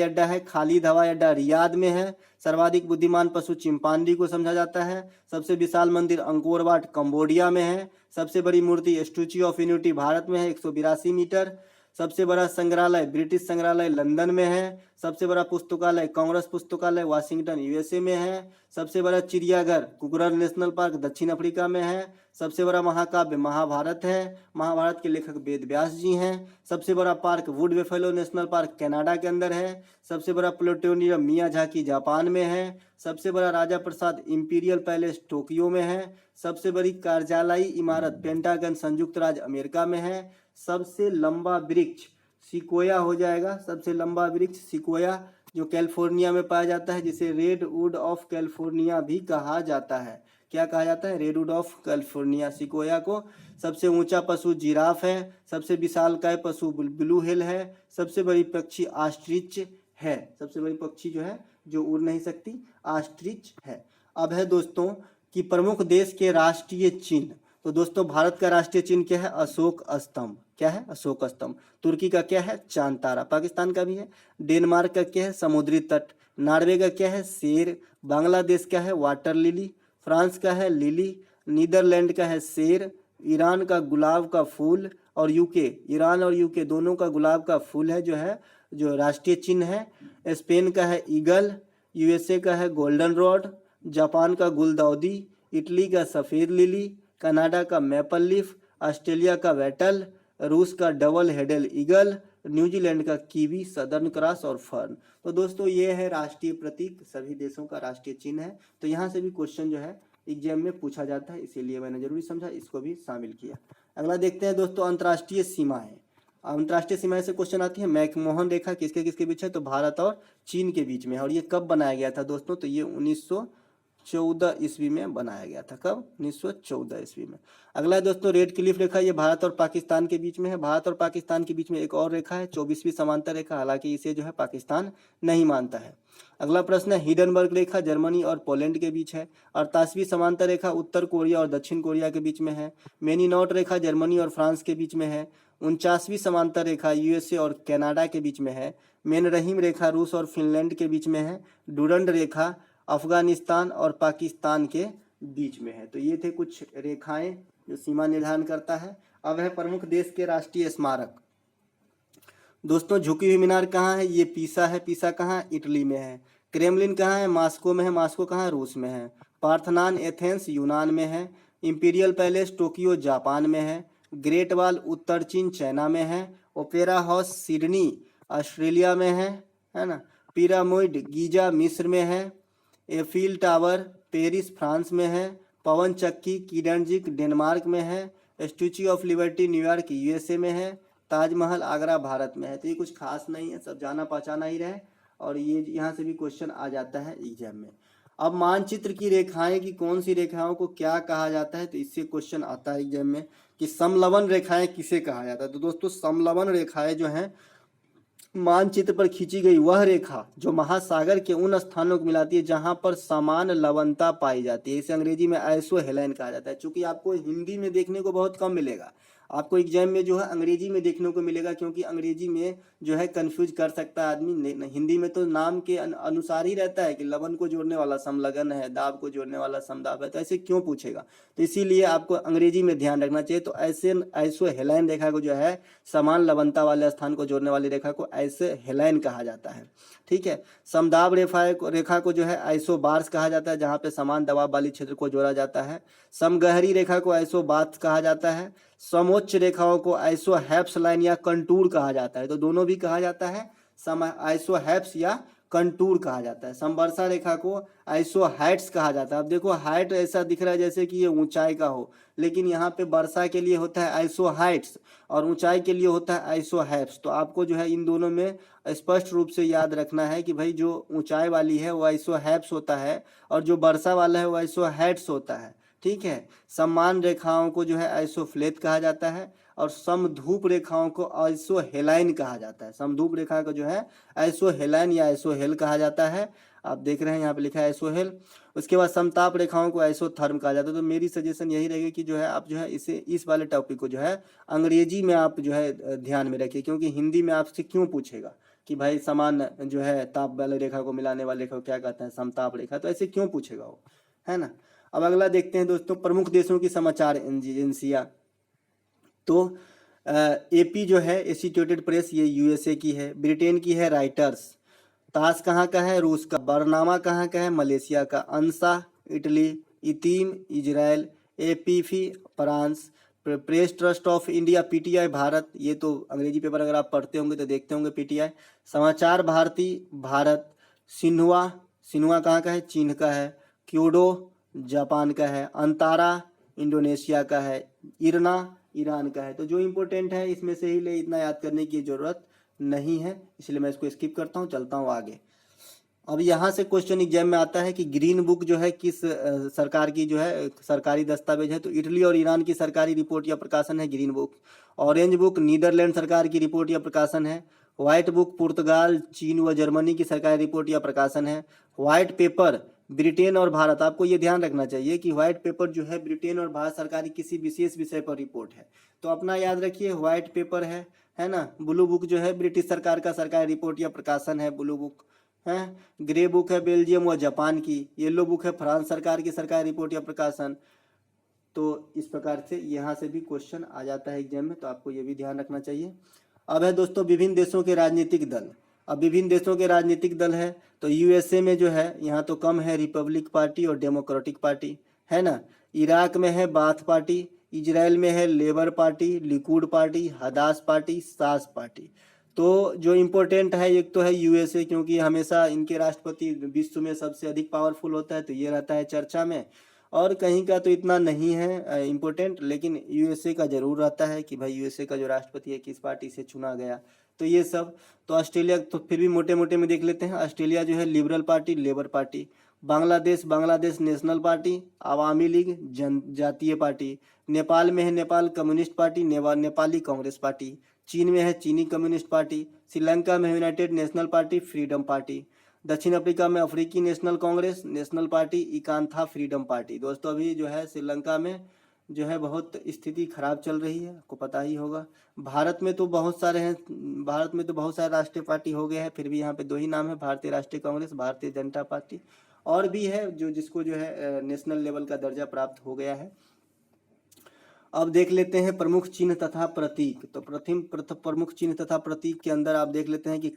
[SPEAKER 1] अड्डा है खालिद हवाई अड्डा रियाद में है। सर्वाधिक बुद्धिमान पशु चिंपांजी को समझा जाता है। सबसे विशाल मंदिर अंकोर वाट कंबोडिया में है। सबसे बड़ी मूर्ति स्टैच्यू ऑफ यूनिटी भारत में है 182 मीटर। सबसे बड़ा संग्रहालय ब्रिटिश संग्रहालय लंदन में है। सबसे बड़ा पुस्तकालय कांग्रेस पुस्तकालय वाशिंगटन यूएसए में है। सबसे बड़ा चिड़ियाघर कुकरल नेशनल पार्क दक्षिण अफ्रीका में है। सबसे बड़ा महाकाव्य महाभारत है। महाभारत के लेखक वेद व्यास जी हैं। सबसे बड़ा park would buffalo national park Canada के अंदर है। सबसे बड़ा प्लेनेटोरियम मियाजाकी जापान में है। सबसे बड़ा राजा प्रसाद इंपीरियल पैलेस टोक्यो में है। सबसे बड़ी कार्यालयी इमारत पेंटागन संयुक्त राज्य अमेरिका में है। सबसे लंबा वृक्ष सिकोया हो जाएगा। सबसे लंबा वृक्ष सिकोया जो कैलिफोर्निया में पाया जाता है, जिसे रेडवुड ऑफ कैलिफोर्निया भी कहा जाता है। क्या कहा जाता है? रेडवुड ऑफ कैलिफोर्निया सिकोया को। सबसे ऊंचा पशु जिराफ है। सबसे विशालकाय पशु ब्लू व्हेल है। सबसे बड़ी पक्षी ऑस्ट्रिच है। सबसे बड़ी पक्षी जो है जो उड़ नहीं सकती ऑस्ट्रिच है। अब है दोस्तों कि प्रमुख देश के राष्ट्रीय चिन्ह। तो दोस्तों भारत का राष्ट्रीय चिन्ह क्या है? अशोक स्तंभ। क्या है? अशोक स्तंभ। तुर्की का क्या है? चांद तारा। पाकिस्तान का भी है। डेनमार्क का क्या है? समुद्री तट। नॉर्वे का क्या है? शेर। बांग्लादेश का है? Water lily. फ्रांस का है? लिली। नीदरलैंड का है? शेर। ईरान का गुलाब का फूल। और यूके, ईरान और यूके दोनों का गुलाब का फूल है जो राष्ट्रीय चिन्ह है। स्पेन का है ईगल। यूएसए का है गोल्डन रोड। जापान का गुलदाउदी। इटली का सफ़ेद लिली। कनाडा का मैपल लीफ। ऑस्ट्रेलिया का वेटल। रूस का डबल हेडेड ईगल। न्यूजीलैंड का कीवी सदर्न क्रॉस और फर्न। तो दोस्तों ये है राष्ट्रीय प्रतीक, सभी देशों का राष्ट्रीय चिन्ह है। तो यहाँ से भी क्वेश्चन जो है एग्जाम में पूछा जाता है, इसीलिए मैंने जरूरी समझा इसको भी शामिल किया। अगला देखते हैं दोस्तों अंतर्राष्ट्रीय सीमाएं। अंतर्राष्ट्रीय सीमाएं से क्वेश्चन आती है। मैकमोहन रेखा किसके किसके बीच है? तो भारत और चीन के बीच में है। और ये कब बनाया गया था दोस्तों? तो ये 1914 ईस्वी में बनाया गया था। कब? 1914 ईस्वी में। अगला है दोस्तों रेड क्लिफ रेखा, ये भारत और पाकिस्तान के बीच में है। भारत और पाकिस्तान के बीच में एक और रेखा है 24वीं समांतर रेखा, हालांकि इसे जो है पाकिस्तान नहीं मानता है। अगला प्रश्न है हिडनबर्ग रेखा जर्मनी और पोलैंड के बीच है। 88वीं समांतर रेखा उत्तर कोरिया और दक्षिण कोरिया के बीच में है। मेनीनॉट रेखा जर्मनी और फ्रांस के बीच में है। 49वीं समांतर रेखा यूएसए और कनाडा के बीच में है। मेनरहीम रेखा रूस और फिनलैंड के बीच में है। डुरंड रेखा अफगानिस्तान और पाकिस्तान के बीच में है। तो ये थे कुछ रेखाएं जो सीमा निर्धारण करता है। अब है प्रमुख देश के राष्ट्रीय स्मारक। दोस्तों झुकी हुई मीनार कहाँ है? ये पीसा है। पीसा कहाँ है? इटली में है। क्रेमलिन कहाँ है? मास्को में है। मास्को कहाँ है? रूस में है। पार्थनान एथेंस यूनान में है। इंपीरियल पैलेस टोक्यो जापान में है। ग्रेट वॉल उत्तर चीन चाइना में है। ओपेरा हाउस सिडनी ऑस्ट्रेलिया में है ना। पिरामिड गीजा मिस्र में है। एफिल टावर पेरिस फ्रांस में है। पवन चक्की किडनजिक डेनमार्क में है। Statue of liberty New York USA में है। ताजमहल आगरा भारत में है। तो ये कुछ खास नहीं है, सब जाना पहचाना ही रहे। और ये यहाँ से भी क्वेश्चन आ जाता है एग्जाम में। अब मानचित्र की रेखाएं की कौन सी रेखाओं को क्या कहा जाता है? तो इससे क्वेश्चन आता है एग्जाम में कि समलवन रेखाएं किसे कहा जाता है? तो दोस्तों समलवन रेखाएं जो हैं मानचित्र पर खींची गई वह रेखा जो महासागर के उन स्थानों को मिलाती है जहां पर समान लवणता पाई जाती है। इसे अंग्रेजी में आइसोहेलाइन कहा जाता है। चूंकि आपको हिंदी में देखने को बहुत कम मिलेगा, आपको एग्जाम में जो है अंग्रेजी में देखने को मिलेगा, क्योंकि अंग्रेजी में जो है कंफ्यूज कर सकता है आदमी। हिंदी में तो नाम के अनुसार ही रहता है कि लवन को जोड़ने वाला समलगन है, दाब को जोड़ने वाला समदाब है, तो ऐसे क्यों पूछेगा? तो इसीलिए आपको अंग्रेजी में ध्यान रखना चाहिए। तो ऐसे आइसोहेलाइन रेखा को जो है समान लवणता वाले स्थान को जोड़ने वाली रेखा को आइसोहेलाइन कहा जाता है। ठीक है। समदाब रेखा को जो है आइसोबार्स कहा जाता है, जहाँ पे समान दबाव वाली क्षेत्र को जोड़ा जाता है। समगहरी रेखा को आइसोबाथ कहा जाता है। समोच्च रेखाओं को आइसोहेप्स लाइन या कंटूर कहा जाता है। तो दोनों भी कहा जाता है, आइसोहेप्स या कंटूर कहा जाता है। समवर्षा रेखा को आइसोहाइट्स कहा जाता है। अब देखो हाइट ऐसा दिख रहा है जैसे कि ये ऊंचाई का हो, लेकिन यहाँ पे वर्षा के लिए होता है आइसोहाइट्स और ऊंचाई के लिए होता है आइसोहेप्स। तो आपको जो है इन दोनों में स्पष्ट रूप से याद रखना है कि भाई जो ऊंचाई वाली है वो आइसोहेप्स होता है और जो वर्षा वाला है वो आइसोहाइट्स होता है। ठीक है। समान रेखाओं को जो है आइसोफ्लेट कहा जाता है और समधूप रेखाओं को आइसोहेलाइन कहा जाता है। समधूप रेखा को जो है आइसोहेलाइन या आइसोहेल कहा जाता है। आप देख रहे हैं यहाँ पे लिखा है आइसोहेल। उसके बाद समताप रेखाओं को आइसोथर्म कहा जाता है। तो मेरी सजेशन यही रहेगी कि जो है आप जो है इस वाले टॉपिक को जो है अंग्रेजी में आप जो है ध्यान में रखिए, क्योंकि हिंदी में आपसे क्यों पूछेगा कि भाई समान जो है ताप वाले रेखा को मिलाने वाले रेखा को क्या कहते हैं, समताप रेखा, तो ऐसे क्यों पूछेगा वो, है ना। अब अगला देखते हैं दोस्तों, प्रमुख देशों की समाचार एजेंसियां। तो एपी जो है एसोसिएटेड प्रेस, ये यूएसए की है। ब्रिटेन की है राइटर्स। तास कहाँ का है, रूस का। बरनामा कहाँ का है, मलेशिया का। ANSA Italy. Itim Israel. एपीफी France. Press trust of India PTI Bharat, ये तो अंग्रेजी पेपर अगर आप पढ़ते होंगे तो देखते होंगे पीटीआई। समाचार भारती भारत। सिन्हुआ, सिन्हुआ कहाँ का है, चीन का है। क्योडो जापान का है। अंतारा इंडोनेशिया का है। इरना ईरान का है। तो जो इम्पोर्टेंट है इसमें से ही ले, इतना याद करने की जरूरत नहीं है, इसलिए मैं इसको स्किप करता हूँ, चलता हूँ आगे। अब यहाँ से क्वेश्चन एग्जाम में आता है कि ग्रीन बुक जो है किस सरकार की जो है सरकारी दस्तावेज है। तो इटली और ईरान की सरकारी रिपोर्ट या प्रकाशन है green book. Orange book Netherland सरकार की रिपोर्ट या प्रकाशन है। व्हाइट बुक पुर्तगाल, चीन व जर्मनी की सरकारी रिपोर्ट या प्रकाशन है। व्हाइट पेपर ब्रिटेन और भारत, आपको ये ध्यान रखना चाहिए कि व्हाइट पेपर जो है ब्रिटेन और भारत सरकार की किसी विशेष विषय पर रिपोर्ट है, तो अपना याद रखिए व्हाइट पेपर है ना। ब्लू बुक जो है ब्रिटिश सरकार का सरकारी रिपोर्ट या प्रकाशन है, ब्लू बुक है। ग्रे बुक है बेल्जियम व जापान की। येलो बुक है फ्रांस सरकार की सरकारी रिपोर्ट या प्रकाशन। तो इस प्रकार से यहाँ से भी क्वेश्चन आ जाता है एग्जाम में, तो आपको ये भी ध्यान रखना चाहिए। अब है दोस्तों विभिन्न देशों के राजनीतिक दल। अब विभिन्न देशों के राजनीतिक दल है, तो यूएसए में जो है यहाँ तो कम है, रिपब्लिक पार्टी और डेमोक्रेटिक पार्टी, है ना। इराक में है बाथ पार्टी। इजराइल में है labour party, Likud party, Hadash party, सास पार्टी। तो जो इम्पोर्टेंट है एक तो है यूएसए, क्योंकि हमेशा इनके राष्ट्रपति विश्व में सबसे अधिक पावरफुल होता है, तो ये रहता है चर्चा में। और कहीं का तो इतना नहीं है इम्पोर्टेंट, लेकिन यूएसए का जरूर रहता है कि भाई यूएसए का जो राष्ट्रपति है किस पार्टी से चुना गया, तो ये सब। तो ऑस्ट्रेलिया तो फिर भी मोटे मोटे में देख लेते हैं। ऑस्ट्रेलिया जो है liberal party, labour party. Bangladesh national party, Awami league, जनजातीय पार्टी। नेपाल में है Nepal communist party, Nepali Congress party. चीन में है चीनी कम्युनिस्ट पार्टी। श्रीलंका में united national party, freedom party. दक्षिण अफ्रीका में अफ्रीकी नेशनल कांग्रेस, नेशनल पार्टी, इकांथा फ्रीडम पार्टी। दोस्तों अभी जो है श्रीलंका में जो है बहुत स्थिति खराब चल रही है, आपको पता ही होगा। भारत में तो बहुत सारे हैं, भारत में तो बहुत सारे राष्ट्रीय पार्टी हो गए हैं, फिर भी यहाँ पे दो ही नाम है, भारतीय राष्ट्रीय कांग्रेस, भारतीय जनता पार्टी। और भी है जो जिसको जो है नेशनल लेवल का दर्जा प्राप्त हो गया है। अब देख लेते हैं प्रमुख चिन्ह तथा प्रतीक। तो प्रमुख चिन्ह तथा प्रतीक के अंदर आप देख लेते हैं कि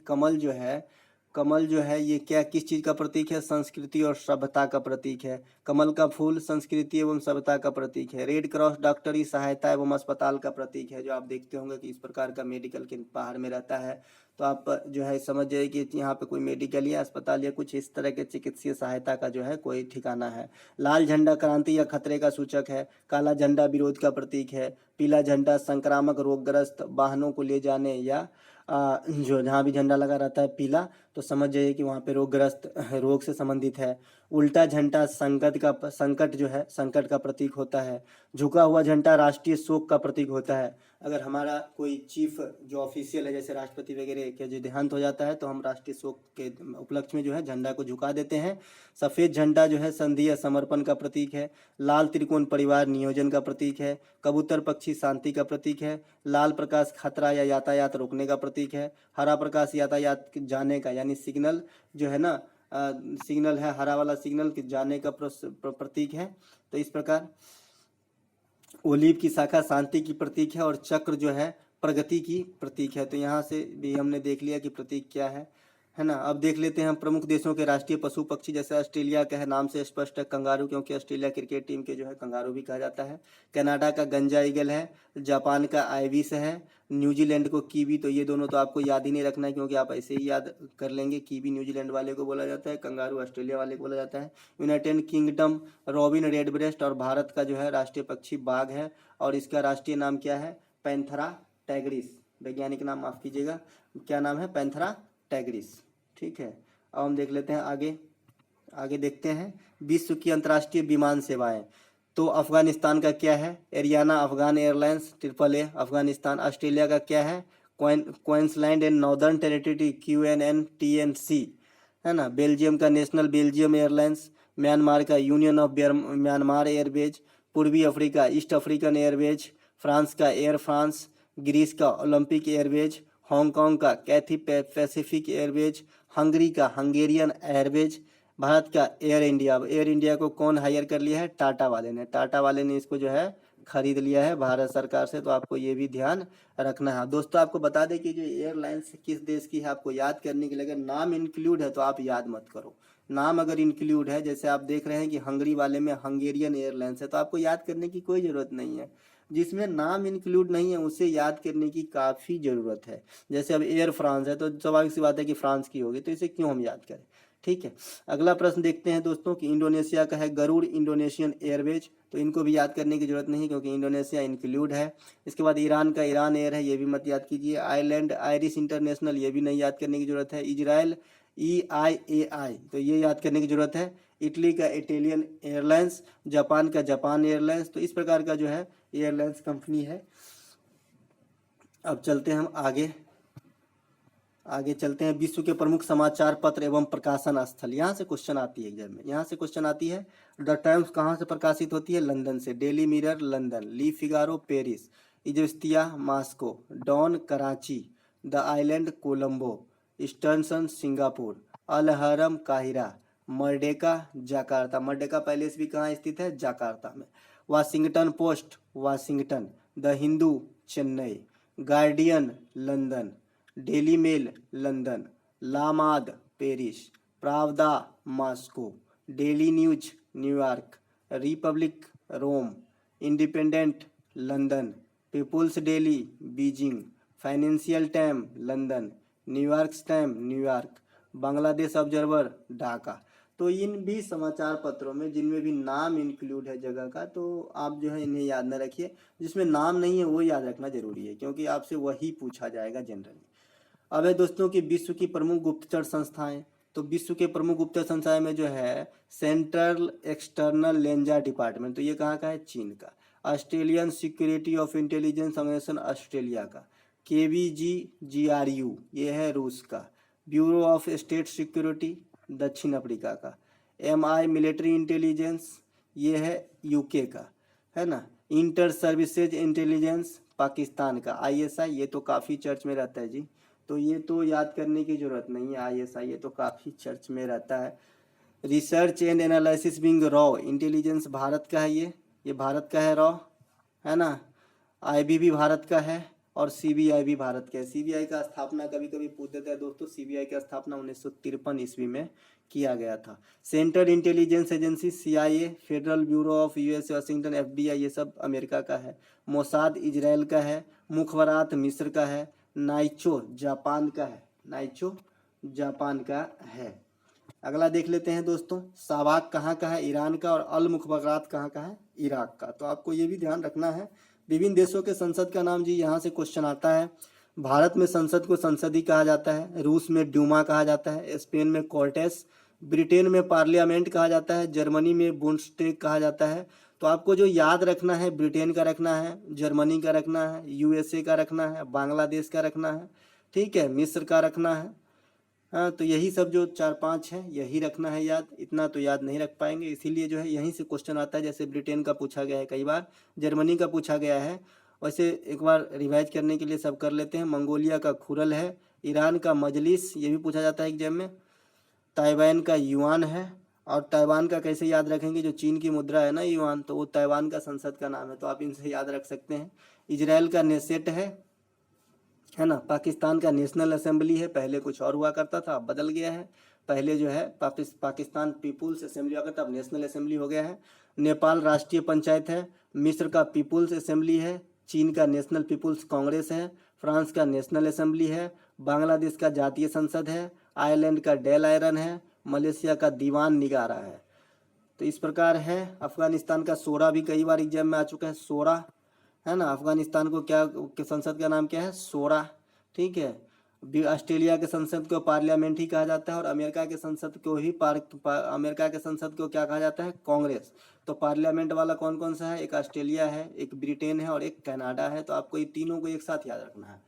[SPEAKER 1] कमल जो है ये क्या किस चीज का प्रतीक है, संस्कृति और सभ्यता का प्रतीक है। कमल का फूल संस्कृति एवं सभ्यता का प्रतीक है। रेड क्रॉस डॉक्टरी सहायता एवं अस्पताल का प्रतीक है, जो आप देखते होंगे कि इस प्रकार का मेडिकल के बाहर में रहता है, तो आप जो है समझ जाइए कि यहाँ पे कोई मेडिकल या अस्पताल या कुछ इस तरह के चिकित्सीय सहायता का जो है कोई ठिकाना है। लाल झंडा क्रांति या खतरे का सूचक है। काला झंडा विरोध का प्रतीक है। पीला झंडा संक्रामक रोगग्रस्त वाहनों को ले जाने या जो जहाँ भी झंडा लगा रहता है पीला, तो समझ जाइए कि वहाँ पे रोगग्रस्त रोग से संबंधित है। उल्टा झंडा संकट जो है संकट का प्रतीक होता है। झुका हुआ झंडा राष्ट्रीय शोक का प्रतीक होता है। अगर हमारा कोई चीफ जो ऑफिशियल है जैसे राष्ट्रपति वगैरह के जो देहांत हो जाता है, तो हम राष्ट्रीय शोक के उपलक्ष्य में जो है झंडा को झुका देते हैं। सफ़ेद झंडा जो है संधि या समर्पण का प्रतीक है। लाल त्रिकोण परिवार नियोजन का प्रतीक है। कबूतर पक्षी शांति का प्रतीक है। लाल प्रकाश खतरा या यातायात रोकने का प्रतीक है। हरा प्रकाश यातायात जाने का यानी सिग्नल जो है ना, सिग्नल है हरा वाला सिग्नल कि जाने का प्रतीक है। तो इस प्रकार ओलिव की शाखा शांति की प्रतीक है और चक्र जो है प्रगति की प्रतीक है। तो यहाँ से भी हमने देख लिया कि प्रतीक क्या है ना। अब देख लेते हैं हम प्रमुख देशों के राष्ट्रीय पशु पक्षी। जैसे ऑस्ट्रेलिया का है, नाम से स्पष्ट है कंगारू, क्योंकि ऑस्ट्रेलिया क्रिकेट टीम के जो है कंगारू भी कहा जाता है। कनाडा का गंजा ईगल है। जापान का आइविस है। न्यूजीलैंड को कीवी। तो ये दोनों तो आपको याद ही नहीं रखना है, क्योंकि आप ऐसे ही याद कर लेंगे। कीवी न्यूजीलैंड वाले को बोला जाता है, कंगारू ऑस्ट्रेलिया वाले को बोला जाता है। यूनाइटेड किंगडम रॉबिन रेडब्रेस्ट, और भारत का जो है राष्ट्रीय पक्षी बाघ है, और इसका राष्ट्रीय नाम क्या है, पैंथरा टैग्रिस। वैज्ञानिक नाम माफ कीजिएगा, क्या नाम है, पैंथरा टैग्रिस। ठीक है, अब हम देख लेते हैं आगे देखते हैं विश्व की अंतर्राष्ट्रीय विमान सेवाएं। तो अफगानिस्तान का क्या है? Ariana Afghan airlines AAA Afghanistan. Australia का क्या है? Queensland and northern territory QNN-TNC, है ना। बेल्जियम का नेशनल बेल्जियम एयरलाइंस। म्यांमार का यूनियन ऑफ म्यांमार एयरवेज। पूर्वी Africa east African Airways. France का एयर फ्रांस। ग्रीस का ओलंपिक एयरवेज। हांगकांग का कैथी पैसिफिक एयरवेज। हंगरी का हंगेरियन एयरवेज। भारत का एयर इंडिया। एयर इंडिया को कौन हायर कर लिया है? टाटा वाले ने। टाटा वाले ने इसको जो है खरीद लिया है भारत सरकार से, तो आपको ये भी ध्यान रखना है। दोस्तों आपको बता दें कि जो एयरलाइंस किस देश की है, आपको याद करने के लिए अगर नाम इंक्लूड है तो आप याद मत करो। नाम अगर इंक्लूड है, जैसे आप देख रहे हैं कि हंगरी वाले में हंगेरियन एयरलाइंस है, तो आपको याद करने की कोई ज़रूरत नहीं है। जिसमें नाम इंक्लूड नहीं है उसे याद करने की काफ़ी ज़रूरत है। जैसे अब एयर फ्रांस है तो स्वाभाविक सी बात है कि फ्रांस की होगी, तो इसे क्यों हम याद करें। ठीक है, अगला प्रश्न देखते हैं दोस्तों कि इंडोनेशिया का है गरुड़ इंडोनेशियन एयरवेज, तो इनको भी याद करने की जरूरत नहीं क्योंकि इंडोनेशिया इंक्लूड है। इसके बाद ईरान का ईरान एयर है, ये भी मत याद कीजिए। आयरलैंड आयरिश इंटरनेशनल, ये भी नहीं याद करने की जरूरत है। इजराइल EIAI, तो ये याद करने की जरूरत है। इटली का इटालियन एयरलाइंस। जापान का जापान एयरलाइंस। तो इस प्रकार का जो है एयरलाइंस कंपनी है। अब चलते हैं हम आगे चलते हैं। विश्व के प्रमुख समाचार पत्र एवं प्रकाशन स्थल, यहाँ से क्वेश्चन आती है एग्जाम में, यहाँ से क्वेश्चन आती है। द टाइम्स कहाँ से प्रकाशित होती है? लंदन से। Daily mirror London. Le Figaro Paris. इजिप्तिया Moscow. Dawn Karachi. The island Colombo. स्टर्नसन सिंगापुर। अल हरम काहिरा। Merdeka Jakarta. मर्डेका पैलेस भी कहाँ स्थित है? जाकार्ता में। Washington post Washington. The Hindu Chennai. Guardian London. Daily mail London. लामाद Paris. Pravda Moscow. Daily news New York. Republic Rome. Independent London. People's daily Beijing. Financial time London. New York time New York. Bangladesh observer Dhaka. तो इन भी समाचार पत्रों में जिनमें भी नाम इंक्लूड है जगह का, तो आप जो है इन्हें याद न रखिए। जिसमें नाम नहीं है वो याद रखना जरूरी है क्योंकि आपसे वही पूछा जाएगा जनरली। अब है दोस्तों कि विश्व की प्रमुख गुप्तचर संस्थाएं, तो विश्व के प्रमुख गुप्तचर संस्थाएं में जो है सेंट्रल एक्सटर्नल लेंजा डिपार्टमेंट, तो ये कहाँ का है? चीन का। Australian security of intelligence organisation Australia का। KBGRU ये है रूस का। ब्यूरो ऑफ स्टेट सिक्योरिटी दक्षिण अफ्रीका का। MI मिलिट्री इंटेलिजेंस ये है UK का, है ना। इंटर सर्विसेज इंटेलिजेंस पाकिस्तान का। ISI ये तो काफ़ी चर्च में रहता है जी, तो ये तो याद करने की जरूरत नहीं है। ISI ये तो काफ़ी चर्च में रहता है। Research and analysis wing raw intelligence Bharat का है, ये भारत का है रॉ, है ना। IB भी भारत का है और CBI भी भारत का है। CBI का स्थापना कभी कभी पूछ देता है दोस्तों, CBI का स्थापना 1953 ईस्वी में किया गया था। Central intelligence agency CIA, federal bureau of US Washington FBI ये सब अमेरिका का है। मोसाद इजराइल का है। मुखबरात मिस्र का है। नाइचो जापान का है। नाइचो जापान का है। अगला देख लेते हैं दोस्तों, सावाक कहाँ का है? ईरान का। और अल मुखबरात कहाँ का है? इराक का। तो आपको ये भी ध्यान रखना है। विभिन्न देशों के संसद का नाम जी यहाँ से क्वेश्चन आता है। भारत में संसद को संसद ही कहा जाता है। रूस में ड्यूमा कहा जाता है। स्पेन में कोर्टेस। ब्रिटेन में पार्लियामेंट कहा जाता है। जर्मनी में बुंडस्टैग कहा जाता है। तो आपको जो याद रखना है, ब्रिटेन का रखना है, जर्मनी का रखना है, USA का रखना है, बांग्लादेश का रखना है, ठीक है, मिस्र का रखना है। हाँ, तो यही सब जो 4-5 है यही रखना है याद। इतना तो याद नहीं रख पाएंगे, इसीलिए जो है यहीं से क्वेश्चन आता है। जैसे ब्रिटेन का पूछा गया है कई बार, जर्मनी का पूछा गया है, वैसे एक बार रिवाइज करने के लिए सब कर लेते हैं। मंगोलिया का खुरल है। ईरान का मजलिस ये भी पूछा जाता है एग्जाम में। ताइवान का युआन है। और ताइवान का कैसे याद रखेंगे? जो चीन की मुद्रा है ना युआन, तो वो ताइवान का संसद का नाम है, तो आप इनसे याद रख सकते हैं। इजराइल का नेसेट है ना। पाकिस्तान का नेशनल असेंबली है, पहले कुछ और हुआ करता था, अब बदल गया है। पहले जो है पाकिस्तान पीपुल्स असेंबली हुआ करता, अब नेशनल असेंबली हो गया है। नेपाल राष्ट्रीय पंचायत है। मिस्र का पीपुल्स असेंबली है। चीन का नेशनल पीपुल्स कांग्रेस है। फ्रांस का नेशनल असेंबली है। बांग्लादेश का जातीय संसद है। आयरलैंड का डेल आयरन है। मलेशिया का दीवान निगारा है। तो इस प्रकार है। अफगानिस्तान का सोरा भी कई बार एग्जाम में आ चुका है, सोरा, है ना। अफगानिस्तान को क्या संसद का नाम क्या है? सोरा, ठीक है। ऑस्ट्रेलिया के संसद को पार्लियामेंट ही कहा जाता है, और अमेरिका के संसद को ही अमेरिका के संसद को क्या कहा जाता है? कांग्रेस। तो पार्लियामेंट वाला कौन कौन सा है? एक ऑस्ट्रेलिया है, एक ब्रिटेन है और एक कनाडा है। तो आपको ये तीनों को एक साथ याद रखना है।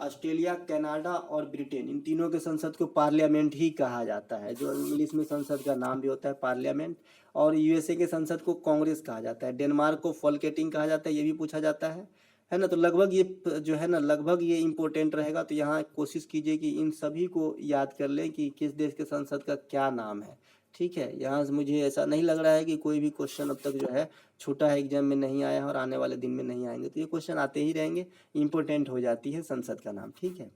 [SPEAKER 1] ऑस्ट्रेलिया, कनाडा और ब्रिटेन, इन तीनों के संसद को पार्लियामेंट ही कहा जाता है, जो इंग्लिश में संसद का नाम भी होता है पार्लियामेंट। और यूएसए के संसद को कांग्रेस कहा जाता है। डेनमार्क को फॉल्केटिंग कहा जाता है, ये भी पूछा जाता है ना। तो लगभग ये जो है ना, लगभग ये इम्पोर्टेंट रहेगा। तो यहाँ कोशिश कीजिए कि इन सभी को याद कर लें कि किस देश के संसद का क्या नाम है। ठीक है, यहाँ से मुझे ऐसा नहीं लग रहा है कि कोई भी क्वेश्चन अब तक जो है छूटा है, एग्जाम में नहीं आया है और आने वाले दिन में नहीं आएंगे। तो ये क्वेश्चन आते ही रहेंगे, इम्पोर्टेंट हो जाती है संसद का नाम। ठीक है,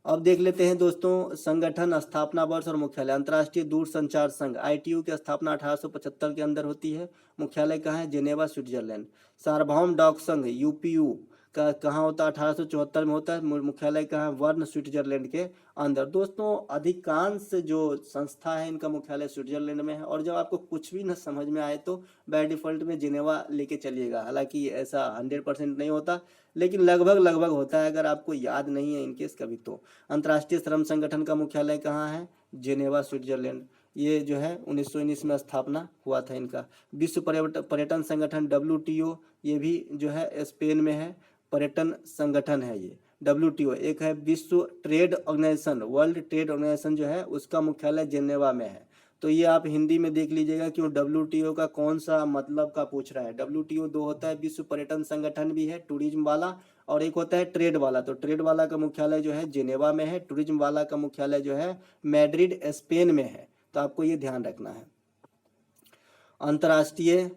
[SPEAKER 1] अब देख लेते हैं दोस्तों संगठन, स्थापना वर्ष और मुख्यालय। अंतर्राष्ट्रीय दूरसंचार संघ ITU की स्थापना 1875 के अंदर होती है। मुख्यालय कहाँ है? Geneva, Switzerland. सार्वभौम डाक संघ UPU का कहाँ होता है? 1874 में होता है। मुख्यालय कहाँ है? वर्न, स्विट्जरलैंड के अंदर। दोस्तों अधिकांश जो संस्था है इनका मुख्यालय स्विट्जरलैंड में है। और जब आपको कुछ भी न समझ में आए तो बाय डिफॉल्ट में जिनेवा लेके चलिएगा। हालांकि ऐसा 100% नहीं होता, लेकिन लगभग लगभग होता है, अगर आपको याद नहीं है इनकेस कभी तो। अंतर्राष्ट्रीय श्रम संगठन का मुख्यालय कहाँ है? Geneva, Switzerland. ये जो है 1919 में स्थापना हुआ था इनका। विश्व पर्यटन संगठन WTO, ये भी जो है स्पेन में है, पर्यटन संगठन है ये WTO। एक है विश्व trade organisation, world trade organisation जो है उसका मुख्यालय जेनेवा में है। तो ये आप हिंदी में देख लीजिएगा क्यों WTO का कौन सा मतलब का पूछ रहा है। WTO दो होता है, विश्व पर्यटन संगठन भी है टूरिज्म वाला, और एक होता है ट्रेड वाला। तो ट्रेड वाला का मुख्यालय जो है जेनेवा में है, टूरिज्म वाला का मुख्यालय जो है मैड्रिड, स्पेन में है। तो आपको ये ध्यान रखना है। अंतर्राष्ट्रीय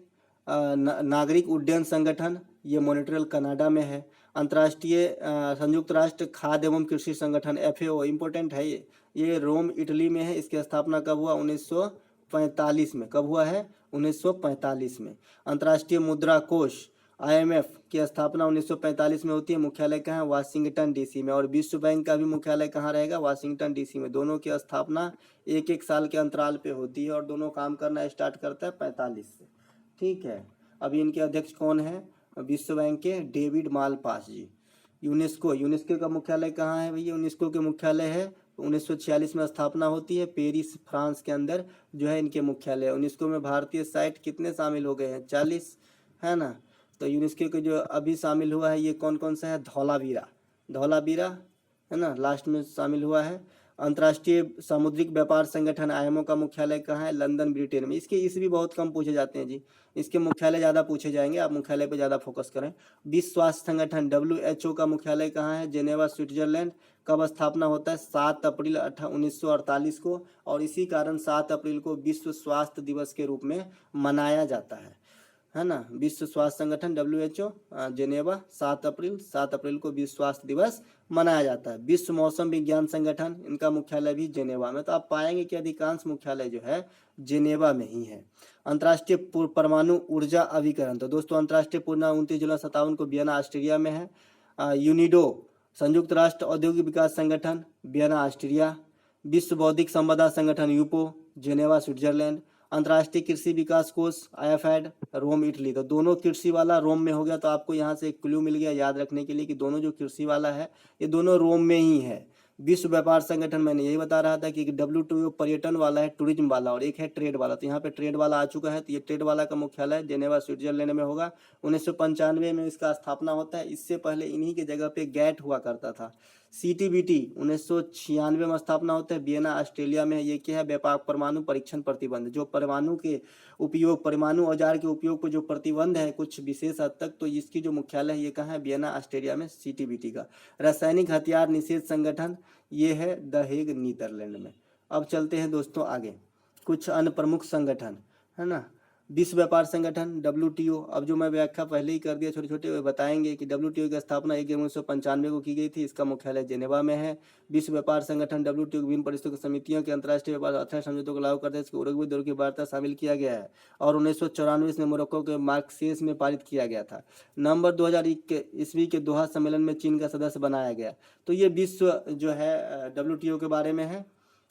[SPEAKER 1] नागरिक उड्डयन संगठन, ये मॉन्ट्रियल कनाडा में है। अंतर्राष्ट्रीय संयुक्त राष्ट्र खाद्य एवं कृषि संगठन FAO, इम्पोर्टेंट है ये रोम, इटली में है। इसकी स्थापना कब हुआ? 1945 में। कब हुआ है? 1945 में। अंतर्राष्ट्रीय मुद्रा कोष IMF की स्थापना 1945 में होती है। मुख्यालय कहाँ है? वाशिंगटन DC में। और विश्व बैंक का भी मुख्यालय कहाँ रहेगा? वाशिंगटन DC में। दोनों की स्थापना एक एक साल के अंतराल पे होती है और दोनों काम करना स्टार्ट करता है 45 से। ठीक है, अभी इनके अध्यक्ष कौन है? विश्व बैंक के डेविड मालपास जी। यूनेस्को का मुख्यालय कहाँ है भैया? यूनेस्को के मुख्यालय है 1946 में स्थापना होती है, पेरिस, फ्रांस के अंदर जो है इनके मुख्यालय। यूनेस्को में भारतीय साइट कितने शामिल हो गए हैं? 40, है ना। तो यूनेस्को के जो अभी शामिल हुआ है ये कौन कौन सा है? धौलावीरा है ना, लास्ट में शामिल हुआ है। अंतर्राष्ट्रीय सामुद्रिक व्यापार संगठन IMO का मुख्यालय कहाँ है? लंदन, ब्रिटेन में। इस भी बहुत कम पूछे जाते हैं जी, इसके मुख्यालय ज़्यादा पूछे जाएंगे, आप मुख्यालय पे ज़्यादा फोकस करें। विश्व स्वास्थ्य संगठन WHO का मुख्यालय कहाँ है? Geneva, Switzerland. कब स्थापना होता है? 7 अप्रैल 1948 को। और इसी कारण 7 अप्रैल को विश्व स्वास्थ्य दिवस के रूप में मनाया जाता है ना। विश्व स्वास्थ्य संगठन WHO जेनेवा, 7 अप्रैल को विश्व स्वास्थ्य दिवस मनाया जाता है। विश्व मौसम विज्ञान संगठन, इनका मुख्यालय भी जेनेवा में। तो आप पाएंगे कि अधिकांश मुख्यालय जो है जेनेवा में ही है। अंतर्राष्ट्रीय परमाणु ऊर्जा अभिकरण, तो दोस्तों अंतर्राष्ट्रीय पूर्णा 29 जुलाई 57 को वियना, ऑस्ट्रिया में है। यूनिडो, संयुक्त राष्ट्र औद्योगिक विकास संगठन, वियना, ऑस्ट्रिया। विश्व बौद्धिक संपदा संगठन UPO, जेनेवा, स्विट्जरलैंड। अंतर्राष्ट्रीय कृषि विकास कोष IFAD, रोम, इटली। तो दोनों कृषि वाला रोम में हो गया। तो आपको यहाँ से एक क्लू मिल गया याद रखने के लिए कि दोनों जो कृषि वाला है ये दोनों रोम में ही है। विश्व व्यापार संगठन, मैंने यही बता रहा था कि WTO पर्यटन वाला है, टूरिज्म वाला, और एक है ट्रेड वाला। तो यहाँ पे ट्रेड वाला आ चुका है। तो ये ट्रेड वाला का मुख्यालय जेनेवा, स्विट्जरलैंड में होगा। 1995 में इसका स्थापना होता है। इससे पहले इन्हीं की जगह पे गैट हुआ करता था। CTBT 1996 में स्थापना होता है, वियना, ऑस्ट्रेलिया में। ये क्या है? व्यापक परमाणु परीक्षण प्रतिबंध, जो परमाणु के उपयोग, परमाणु औजार के उपयोग को जो प्रतिबंध है कुछ विशेष हद तक, तो इसकी जो मुख्यालय है ये कहाँ है? वियना, ऑस्ट्रेलिया में, CTBT का। रासायनिक हथियार निषेध संगठन, ये है द हेग, नीदरलैंड में। अब चलते हैं दोस्तों आगे, कुछ अन्य प्रमुख संगठन, है ना। विश्व व्यापार संगठन WTO, अब जो मैं व्याख्या पहले ही कर दिया छोटे छोटे, वे बताएंगे कि WTO की स्थापना 1 जनवरी 1995 को की गई थी। इसका मुख्यालय जेनेवा में है। विश्व व्यापार संगठन WTO विभिन्न परिषदों की समितियों के अंतर्राष्ट्रीय व्यापार 18 समझौतों को लागू करते हैं। उरुग्वे दौर की वार्ता शामिल किया गया है और 1994 में मोरक्को के मार्कसेस में पारित किया गया था। नवंबर 2001 ईस्वी के दोहा सम्मेलन में चीन का सदस्य बनाया गया। तो ये विश्व जो है WTO के बारे में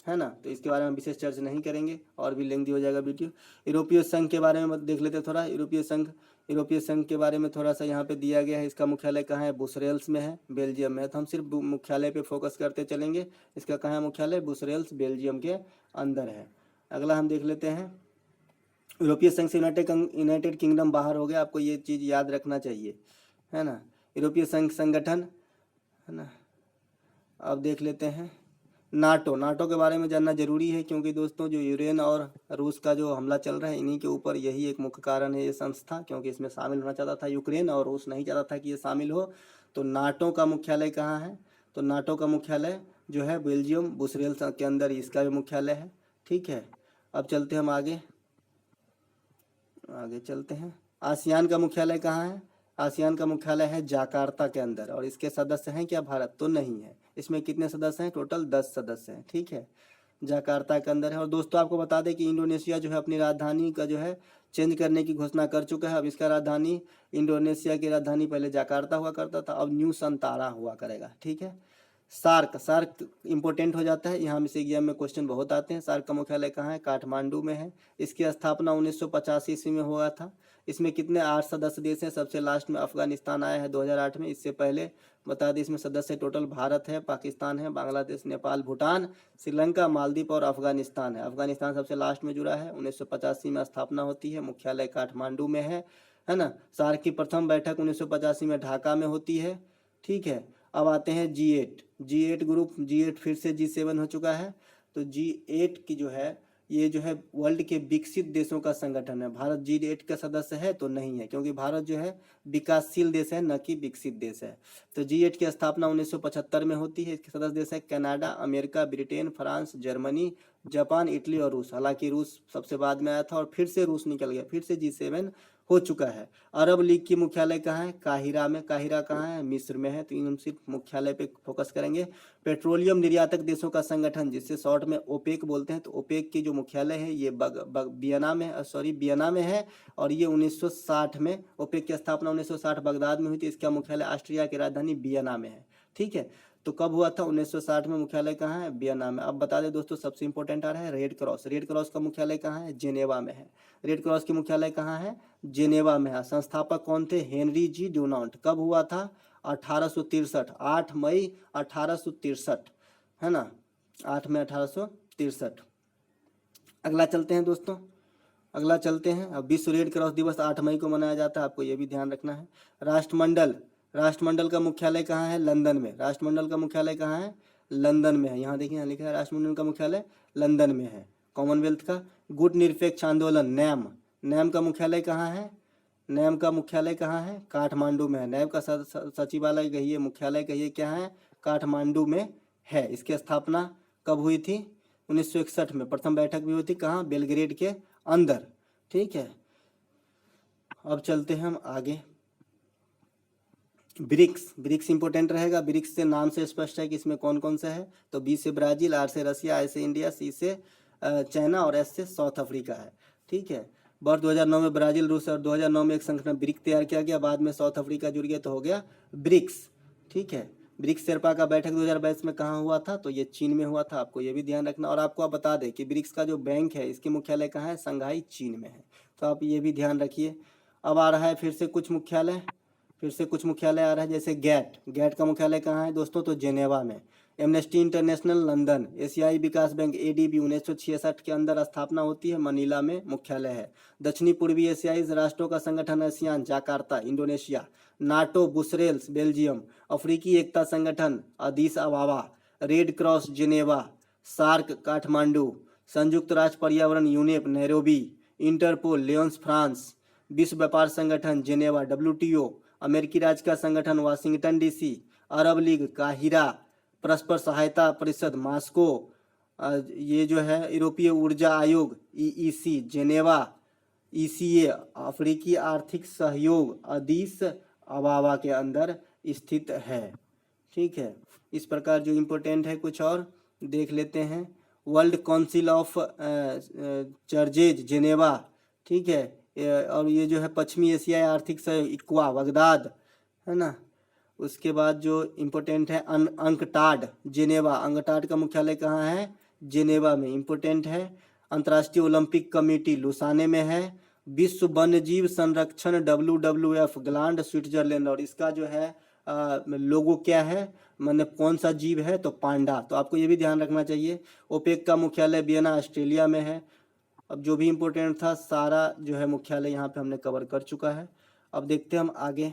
[SPEAKER 1] है ना। तो इसके बारे में विशेष चर्चा नहीं करेंगे और भी लेंथी हो जाएगा वीडियो। यूरोपीय संघ के बारे में देख लेते हैं थोड़ा। यूरोपीय संघ यूरोपीय संघ के बारे में थोड़ा सा यहाँ पे दिया गया है। इसका मुख्यालय कहाँ है? बुसरेल्स में है, बेल्जियम में है। तो हम सिर्फ मुख्यालय पे फोकस करते चलेंगे। इसका कहाँ है मुख्यालय? बुसरेल्स, बेल्जियम के अंदर है। अगला हम देख लेते हैं, यूरोपीय संघ से यूनाइटेड किंगडम बाहर हो गया, आपको ये चीज़ याद रखना चाहिए, है ना। यूरोपीय संघ संगठन, है ना। अब देख लेते हैं नाटो। नाटो के बारे में जानना जरूरी है, क्योंकि दोस्तों जो यूक्रेन और रूस का जो हमला चल रहा है, इन्हीं के ऊपर यही एक मुख्य कारण है ये संस्था, क्योंकि इसमें शामिल होना चाहता था यूक्रेन और रूस नहीं चाहता था कि ये शामिल हो। तो नाटो का मुख्यालय कहाँ है? तो नाटो का मुख्यालय जो है बेल्जियम, बुसरेल्स के अंदर इसका भी मुख्यालय है। ठीक है, अब चलते हम आगे चलते हैं। आसियान का मुख्यालय कहाँ है? आसियान का मुख्यालय है जाकार्ता के अंदर, और इसके सदस्य हैं क्या भारत? तो नहीं है। इसमें कितने सदस्य हैं? टोटल 10 सदस्य हैं। ठीक है, जाकार्ता के अंदर है। और दोस्तों आपको बता दें कि इंडोनेशिया जो है अपनी राजधानी का जो है चेंज करने की घोषणा कर चुका है। अब इसका राजधानी, इंडोनेशिया की राजधानी पहले जाकार्ता हुआ करता था, अब न्यू संतारा हुआ करेगा। ठीक है, सार्क इंपॉर्टेंट हो जाता है, यहाँ में से एग्जाम में क्वेश्चन बहुत आते हैं। सार्क का मुख्यालय कहाँ है? काठमांडू में है। इसकी स्थापना 1985 ईस्वी में हुआ था। इसमें कितने? 8 सदस्य देश हैं। सबसे लास्ट में अफगानिस्तान आया है 2008 में। इससे पहले बता दें इसमें सदस्य टोटल भारत है, पाकिस्तान है, बांग्लादेश, नेपाल, भूटान, श्रीलंका, मालदीव और अफगानिस्तान है। अफगानिस्तान सबसे लास्ट में जुड़ा है। 1985 में स्थापना होती है, मुख्यालय काठमांडू में है ना। सार्क की प्रथम बैठक 1985 में ढाका में होती है। ठीक है, अब आते हैं G8 ग्रुप। G8 फिर से G7 हो चुका है। तो G8 की जो है, ये जो है वर्ल्ड के विकसित देशों का संगठन है। भारत G8 का सदस्य है? तो नहीं है, क्योंकि भारत जो है विकासशील देश है, न कि विकसित देश है। तो G8 की स्थापना 1975 में होती है। इसके सदस्य देश है Canada, America, Britain, France, Germany, Japan, Italy और रूस। हालांकि रूस सबसे बाद में आया था और फिर से रूस निकल गया, फिर से G7 हो चुका है। अरब लीग की मुख्यालय कहाँ है? काहिरा में। काहिरा कहाँ है? मिस्र में है। तो इन सिर्फ मुख्यालय पे फोकस करेंगे। पेट्रोलियम निर्यातक देशों का संगठन, जिससे शॉर्ट में ओपेक बोलते हैं, तो ओपेक की जो मुख्यालय है ये वियना में है। और ये 1960 में, ओपेक की स्थापना 1960 बगदाद में हुई थी। इसका मुख्यालय ऑस्ट्रिया की राजधानी वियना में है। ठीक है, तो कब हुआ था? 1960 में। मुख्यालय कहाँ है? वियना में। अब बता दें दोस्तों, सबसे इंपॉर्टेंट आ रहा है रेड क्रॉस। रेड क्रॉस का मुख्यालय कहाँ है? जेनेवा में है। रेड क्रॉस की मुख्यालय कहाँ है? जेनेवा में है। संस्थापक कौन थे? हेनरी जी डुनांट। कब हुआ था? 1863, 8 मई 1863, है ना, 8 मई 1863। अगला चलते हैं दोस्तों, अगला चलते हैं। अब विश्व रेड क्रॉस दिवस 8 मई को मनाया जाता है, आपको ये भी ध्यान रखना है। राष्ट्रमंडल का मुख्यालय कहाँ है? लंदन में। राष्ट्रमंडल का मुख्यालय कहाँ है? लंदन में है। यहाँ देखिए, यहाँ लिखा है राष्ट्रमंडल का मुख्यालय लंदन में है। कॉमनवेल्थ का गुट निरपेक्ष आंदोलन, नैम का मुख्यालय कहाँ है? नैम का मुख्यालय कहाँ है? काठमांडू में है। नैम का सचिवालय कहिए, मुख्यालय कहिए, क्या है? काठमांडू में है। इसकी स्थापना कब हुई थी? 1961 में। प्रथम बैठक भी हुई थी कहाँ? बेलग्रेड के अंदर। ठीक है, अब चलते हैं हम आगे। ब्रिक्स इंपोर्टेंट रहेगा। ब्रिक्स से नाम से स्पष्ट है कि इसमें कौन कौन सा है। तो बी से ब्राजील, आर से रसिया, आई से इंडिया, सी से चाइना और एस से साउथ अफ्रीका है। ठीक है, वर्ष 2009 में ब्राजील, रूस और 2009 में एक संगठन ब्रिक्स तैयार किया गया। बाद में साउथ अफ्रीका जुड़ गया तो हो गया ब्रिक्स। ठीक है, ब्रिक्स शेरपा का बैठक 2022 में कहाँ हुआ था? तो ये चीन में हुआ था, आपको ये भी ध्यान रखना। और आपको आप बता दें कि ब्रिक्स का जो बैंक है, इसकी मुख्यालय कहाँ है? संघाई, चीन में है। तो आप ये भी ध्यान रखिए। अब आ रहा है फिर से कुछ मुख्यालय आ रहा है, जैसे गैट का मुख्यालय कहाँ है दोस्तों? तो जेनेवा में। एमनेस्टी इंटरनेशनल लंदन, एशियाई विकास बैंक ADB 1966 के अंदर स्थापना होती है, मनीला में मुख्यालय है। दक्षिणी पूर्वी एशियाई राष्ट्रों का संगठन ASEAN, Jakarta, Indonesia. NATO, Brussels, Belgium. अफ्रीकी एकता संगठन, Addis Ababa. Red cross, Geneva. SAARC, Kathmandu. संयुक्त राष्ट्र पर्यावरण, UNEP, Nairobi. Interpol, Lyons, France. विश्व व्यापार संगठन, जेनेवा। WTO, अमेरिकी राज्य का संगठन, वाशिंगटन DC। अरब लीग, काहिरा। परस्पर सहायता परिषद, मास्को। ये जो है यूरोपीय ऊर्जा आयोग, EEC, जेनेवा। ECA, अफ्रीकी आर्थिक सहयोग, अदीस अबाबा के अंदर स्थित है। ठीक है, इस प्रकार जो इम्पोर्टेंट है कुछ और देख लेते हैं। World council of churches, Geneva. ठीक है, और ये जो है पश्चिमी एशियाई आर्थिक सहयोग, इक्वा, बगदाद, है ना। उसके बाद जो इम्पोर्टेंट है अंकटाड, जेनेवा। अंकटाड का मुख्यालय कहाँ है? जेनेवा में, इम्पोर्टेंट है। अंतर्राष्ट्रीय ओलंपिक कमेटी, लुसाने में है। विश्व वन्यजीव संरक्षण WWF ग्लांड स्विट्जरलैंड, और इसका जो है लोगो क्या है, मतलब कौन सा जीव है, तो पांडा। तो आपको ये भी ध्यान रखना चाहिए। ओपेक का मुख्यालय वियना ऑस्ट्रेलिया में है। अब जो भी इम्पोर्टेंट था सारा जो है मुख्यालय यहाँ पे हमने कवर कर चुका है। अब देखते हैं हम आगे।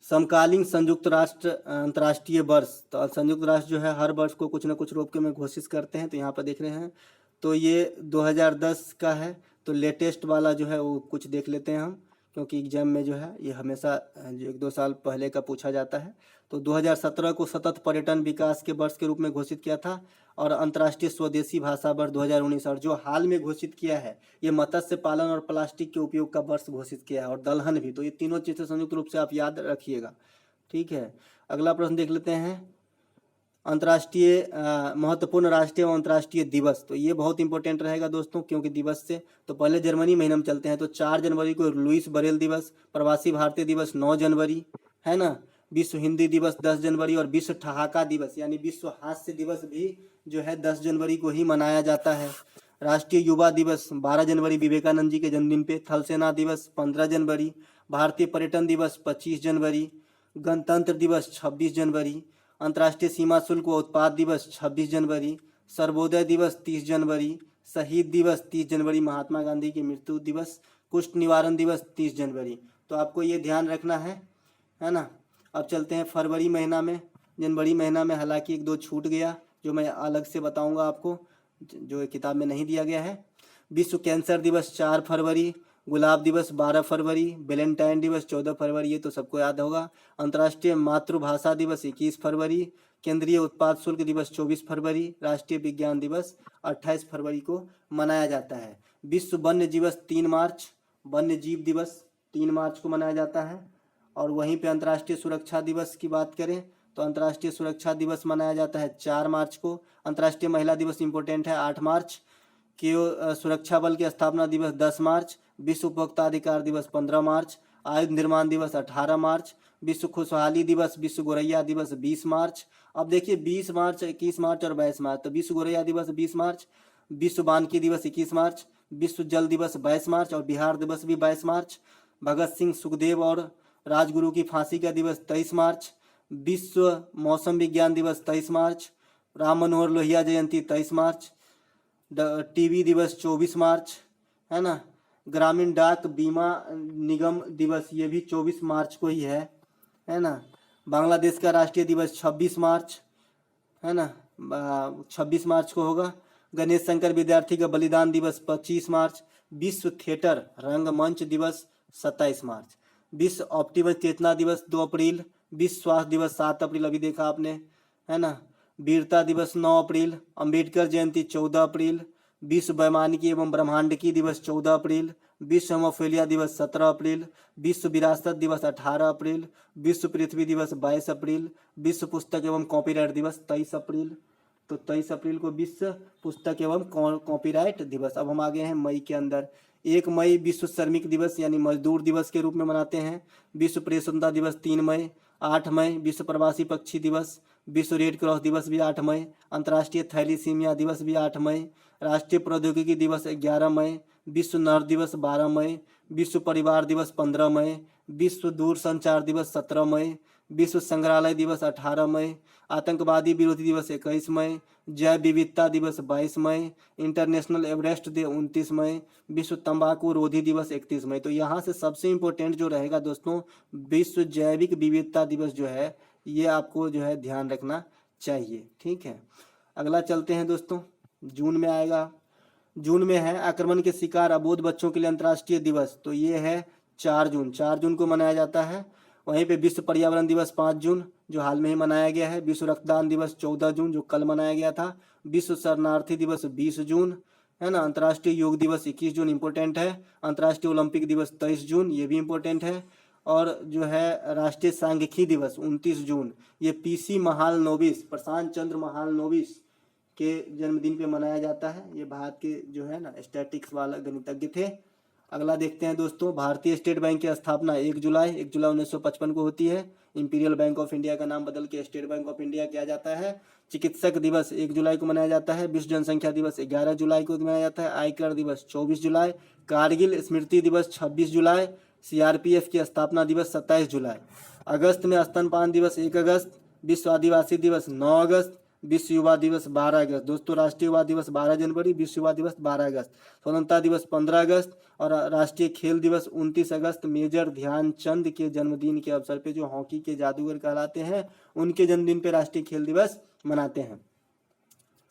[SPEAKER 1] समकालीन संयुक्त राष्ट्र अंतर्राष्ट्रीय वर्ष, तो संयुक्त राष्ट्र जो है हर वर्ष को कुछ न कुछ रूप में घोषित करते हैं। तो यहाँ पर देख रहे हैं, तो ये 2010 का है। तो लेटेस्ट वाला जो है वो कुछ देख लेते हैं हम, क्योंकि एग्जाम में जो है ये हमेशा जो 1-2 साल पहले का पूछा जाता है। तो 2017 को सतत पर्यटन विकास के वर्ष के रूप में घोषित किया था, और अंतर्राष्ट्रीय स्वदेशी भाषा वर्ष 2019, और जो हाल में घोषित किया है ये मत्स्य पालन और प्लास्टिक के उपयोग का वर्ष घोषित किया है, और दलहन भी। तो ये तीनों चीज़ें संयुक्त रूप से आप याद रखिएगा, ठीक है। अगला प्रश्न देख लेते हैं, अंतर्राष्ट्रीय महत्वपूर्ण राष्ट्रीय और अंतर्राष्ट्रीय दिवस। तो ये बहुत इंपॉर्टेंट रहेगा दोस्तों, क्योंकि दिवस से तो पहले जर्मनी महीने में चलते हैं। तो 4 जनवरी को लुईस बरेल दिवस, प्रवासी भारतीय दिवस 9 जनवरी, है ना। विश्व हिंदी दिवस 10 जनवरी, और विश्व ठहाका दिवस यानी विश्व हास्य दिवस भी जो है 10 जनवरी को ही मनाया जाता है। राष्ट्रीय युवा दिवस 12 जनवरी विवेकानंद जी के जन्मदिन पे। थल सेना दिवस 15 जनवरी। भारतीय पर्यटन दिवस 25 जनवरी। गणतंत्र दिवस 26 जनवरी। अंतर्राष्ट्रीय सीमा शुल्क व उत्पाद दिवस 26 जनवरी। सर्वोदय दिवस 30 जनवरी। शहीद दिवस 30 जनवरी महात्मा गांधी की मृत्यु दिवस। कुष्ठ निवारण दिवस 30 जनवरी। तो आपको ये ध्यान रखना है ना। अब चलते हैं फरवरी महीना में। जनवरी महीना में हालांकि 1-2 छूट गया, जो मैं अलग से बताऊंगा आपको, जो किताब में नहीं दिया गया है। विश्व कैंसर दिवस 4 फरवरी। गुलाब दिवस 12 फरवरी। वैलेंटाइन दिवस 14 फरवरी, ये तो सबको याद होगा। अंतर्राष्ट्रीय मातृभाषा दिवस 21 फरवरी। केंद्रीय उत्पाद शुल्क दिवस 24 फरवरी। राष्ट्रीय विज्ञान दिवस 28 फरवरी को मनाया जाता है। विश्व वन्य दिवस 3 मार्च। वन्य जीव दिवस 3 मार्च को मनाया जाता है। और वहीं पे अंतर्राष्ट्रीय सुरक्षा दिवस की बात करें तो अंतर्राष्ट्रीय सुरक्षा दिवस मनाया जाता है 4 मार्च को। अंतर्राष्ट्रीय महिला दिवस इम्पोर्टेंट है 8 मार्च। के सुरक्षा बल की स्थापना दिवस 10 मार्च। विश्व उपभोक्ता अधिकार दिवस 15 मार्च। आयुध निर्माण दिवस 18 मार्च। विश्व खुशहाली दिवस, विश्व गोरैया दिवस 20 मार्च। अब देखिए 20 मार्च, 21 मार्च और 22 मार्च। तो विश्व गोरैया दिवस 20 मार्च, विश्व वानिकी दिवस 21 मार्च, विश्व जल दिवस 22 मार्च, और बिहार दिवस भी 22 मार्च। भगत सिंह, सुखदेव और राजगुरु की फांसी का दिवस 23 मार्च। विश्व मौसम विज्ञान दिवस 23 मार्च। राम मनोहर लोहिया जयंती 23 मार्च। टीबी दिवस 24 मार्च, है ना। ग्रामीण डाक बीमा निगम दिवस ये भी 24 मार्च को ही है ना। बांग्लादेश का राष्ट्रीय दिवस 26 मार्च, है ना, 26 मार्च को होगा। गणेश शंकर विद्यार्थी का बलिदान दिवस 25 मार्च। विश्व थिएटर रंगमंच दिवस 27 मार्च। विश्व ऑप्टिमम चेतना दिवस 2 अप्रैल। विश्व स्वास्थ्य दिवस 7 अप्रैल, अभी देखा आपने, है ना। वीरता दिवस 9 अप्रैल। अंबेडकर जयंती 14 अप्रैल। विश्व वैमानिकी एवं ब्रह्मांडिकी दिवस 14 अप्रैल। विश्व हेमोफीलिया दिवस 17 अप्रैल। विश्व विरासत दिवस 18 अप्रैल। विश्व पृथ्वी दिवस 22 अप्रैल। विश्व पुस्तक एवं कॉपीराइट दिवस 23 अप्रैल। तो 23 अप्रैल को विश्व पुस्तक एवं कॉपीराइट दिवस। अब हम आ गए हैं मई के अंदर। 1 मई विश्व श्रमिक दिवस यानी मजदूर दिवस के रूप में मनाते हैं। विश्व प्रेस स्वतंत्रता दिवस 3 मई। 8 मई विश्व प्रवासी पक्षी दिवस। विश्व रेड क्रॉस दिवस भी 8 मई। अंतर्राष्ट्रीय थैलीसीमिया दिवस भी 8 मई। राष्ट्रीय प्रौद्योगिकी दिवस 11 मई। विश्व नर दिवस 12 मई। विश्व परिवार दिवस 15 मई। विश्व दूरसंचार दिवस 17 मई। विश्व संग्रहालय दिवस 18 मई। आतंकवादी विरोधी दिवस 21 मई। जैव विविधता दिवस 22 मई। इंटरनेशनल एवरेस्ट डे 29 मई। विश्व तंबाकू रोधी दिवस 31 मई। तो यहाँ से सबसे इम्पोर्टेंट जो रहेगा दोस्तों, विश्व जैविक विविधता दिवस जो है ये आपको जो है ध्यान रखना चाहिए, ठीक है। अगला चलते हैं दोस्तों, जून में आएगा। जून में है आक्रमण के शिकार अबोध बच्चों के लिए अंतर्राष्ट्रीय दिवस। तो ये है 4 जून। 4 जून को मनाया जाता है। वहीं पे विश्व पर्यावरण दिवस 5 जून, जो हाल में ही मनाया गया है। विश्व रक्तदान दिवस 14 जून, जो कल मनाया गया था। विश्व शरणार्थी दिवस 20 जून, है ना। अंतर्राष्ट्रीय योग दिवस 21 जून इम्पोर्टेंट है। अंतर्राष्ट्रीय ओलंपिक दिवस 23 जून, ये भी इम्पोर्टेंट है। और जो है राष्ट्रीय सांख्यिकी दिवस 29 जून, ये पीसी महालनोबिस, प्रशांत चंद्र महालनोबिस के जन्मदिन पे मनाया जाता है। ये भारत के जो है ना स्टैटिक्स वाला गणितज्ञ थे। अगला देखते हैं दोस्तों, भारतीय स्टेट बैंक की स्थापना 1 जुलाई 1955 को होती है। इंपीरियल बैंक ऑफ इंडिया का नाम बदल के स्टेट बैंक ऑफ इंडिया किया जाता है। चिकित्सक दिवस 1 जुलाई को मनाया जाता है। विश्व जनसंख्या दिवस 11 जुलाई को मनाया जाता है। आयकर दिवस 24 जुलाई। कारगिल स्मृति दिवस 26 जुलाई। सीआरपीएफ की स्थापना दिवस 27 जुलाई। अगस्त में स्तनपान दिवस 1 अगस्त। विश्व आदिवासी दिवस 9 अगस्त। विश्व युवा दिवस 12 अगस्त। दोस्तों राष्ट्रीय युवा दिवस 12 जनवरी, विश्व युवा दिवस 12 अगस्त। स्वतंत्रता दिवस 15 अगस्त और राष्ट्रीय खेल दिवस 29 अगस्त। मेजर ध्यानचंद के जन्मदिन के अवसर पे, जो हॉकी के जादूगर कहलाते हैं, उनके जन्मदिन पे राष्ट्रीय खेल दिवस मनाते हैं।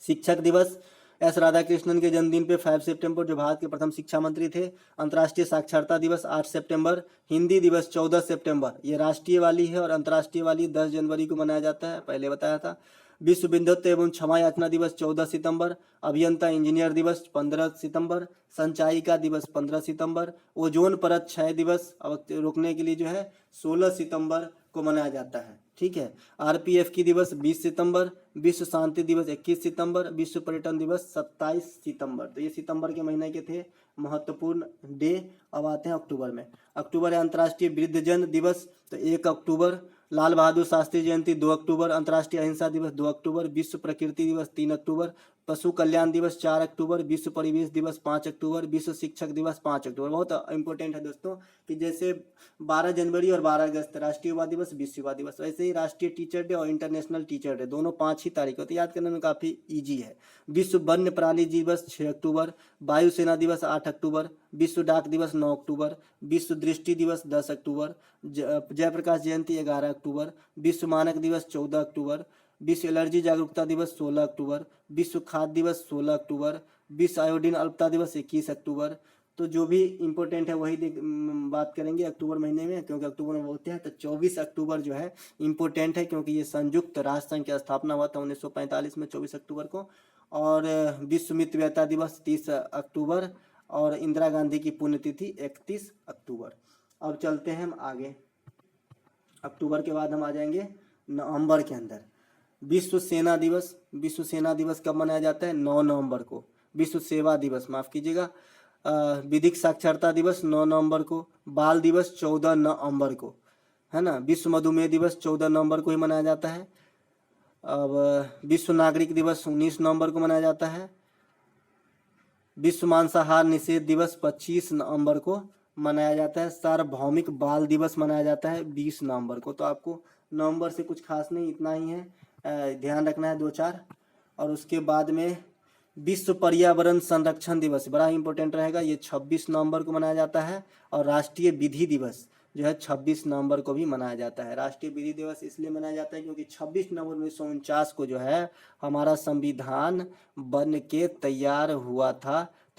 [SPEAKER 1] शिक्षक दिवस एस राधाकृष्णन के जन्मदिन पे 5 सितंबर, जो भारत के प्रथम शिक्षा मंत्री थे। अंतर्राष्ट्रीय साक्षरता दिवस 8 सितंबर। हिंदी दिवस 14 सितंबर, ये राष्ट्रीय वाली है, और अंतर्राष्ट्रीय वाली 10 जनवरी को मनाया जाता है, पहले बताया था। विश्व बंधुत्व एवं क्षमा याचना दिवस 14 सितंबर। अभियंता इंजीनियर दिवस 15 सितंबर। संचायिका दिवस 15 सितंबर। ओजोन परत क्षय दिवस रोकने के लिए जो है 16 सितंबर को मनाया जाता है। ठीक है। आरपीएफ की दिवस 20 सितंबर। विश्व शांति दिवस 21 सितंबर। विश्व पर्यटन दिवस 27 सितंबर। तो ये सितंबर के महीने के थे महत्वपूर्ण डे। अब आते हैं अक्टूबर में। अक्टूबर है अंतर्राष्ट्रीय वृद्धजन दिवस, तो 1 अक्टूबर। लाल बहादुर शास्त्री जयंती 2 अक्टूबर। अंतर्राष्ट्रीय अहिंसा दिवस 2 अक्टूबर। विश्व प्रकृति दिवस 3 अक्टूबर। पशु कल्याण दिवस 4 अक्टूबर। विश्व परिवेश दिवस 5 अक्टूबर। विश्व शिक्षक दिवस 5 अक्टूबर। बहुत इंपॉर्टेंट है दोस्तों, कि जैसे 12 जनवरी और 12 अगस्त राष्ट्रीय युवा दिवस, विश्व युवा दिवस, वैसे ही राष्ट्रीय टीचर डे और इंटरनेशनल टीचर डे दोनों 5 ही तारीख होती है। याद करने में काफ़ी ईजी है। विश्व वन्य प्राणी दिवस 6 अक्टूबर। वायुसेना दिवस 8 अक्टूबर। विश्व डाक दिवस 9 अक्टूबर। विश्व दृष्टि दिवस 10 अक्टूबर। जयप्रकाश जयंती 11 अक्टूबर। विश्व मानक दिवस 14 अक्टूबर। विश्व एलर्जी जागरूकता दिवस 16 अक्टूबर। विश्व खाद्य दिवस 16 अक्टूबर। विश्व आयोडीन अल्पता दिवस 21 अक्टूबर। तो जो भी इम्पोर्टेंट है वही बात करेंगे अक्टूबर महीने में, क्योंकि अक्टूबर में होते हैं। तो 24 अक्टूबर जो है इम्पोर्टेंट है, क्योंकि ये संयुक्त राष्ट्र संघ की स्थापना हुआ था 1945 में 24 अक्टूबर को। और विश्व मितव्ययिता दिवस 30 अक्टूबर। और इंदिरा गांधी की पुण्यतिथि 31 अक्टूबर। अब चलते हैं हम आगे। अक्टूबर के बाद हम आ जाएंगे नवंबर के अंदर। विश्व सेना दिवस। विश्व सेना दिवस कब मनाया जाता है? 9 नवंबर को। विश्व सेवा दिवस, माफ कीजिएगा, विधिक साक्षरता दिवस 9 नवंबर को। बाल दिवस 14 नवंबर को, है ना। विश्व मधुमेह दिवस 14 नवंबर को ही मनाया जाता है। अब विश्व नागरिक दिवस 19 नवंबर को मनाया जाता है। विश्व मांसाहार निषेध दिवस 25 नवंबर को मनाया जाता है। सार्वभौमिक बाल दिवस मनाया जाता है 20 नवंबर को। तो आपको नवंबर से कुछ खास नहीं, इतना ही है, ध्यान रखना है 2-4। और उसके बाद में विश्व पर्यावरण संरक्षण दिवस बड़ा इंपॉर्टेंट रहेगा, ये 26 नवंबर को मनाया जाता है। और राष्ट्रीय विधि दिवस जो है 26 नवंबर को भी मनाया जाता है। राष्ट्रीय विधि दिवस इसलिए मनाया जाता है क्योंकि 26 नवंबर 1949 को जो है हमारा संविधान बन के तैयार हुआ था।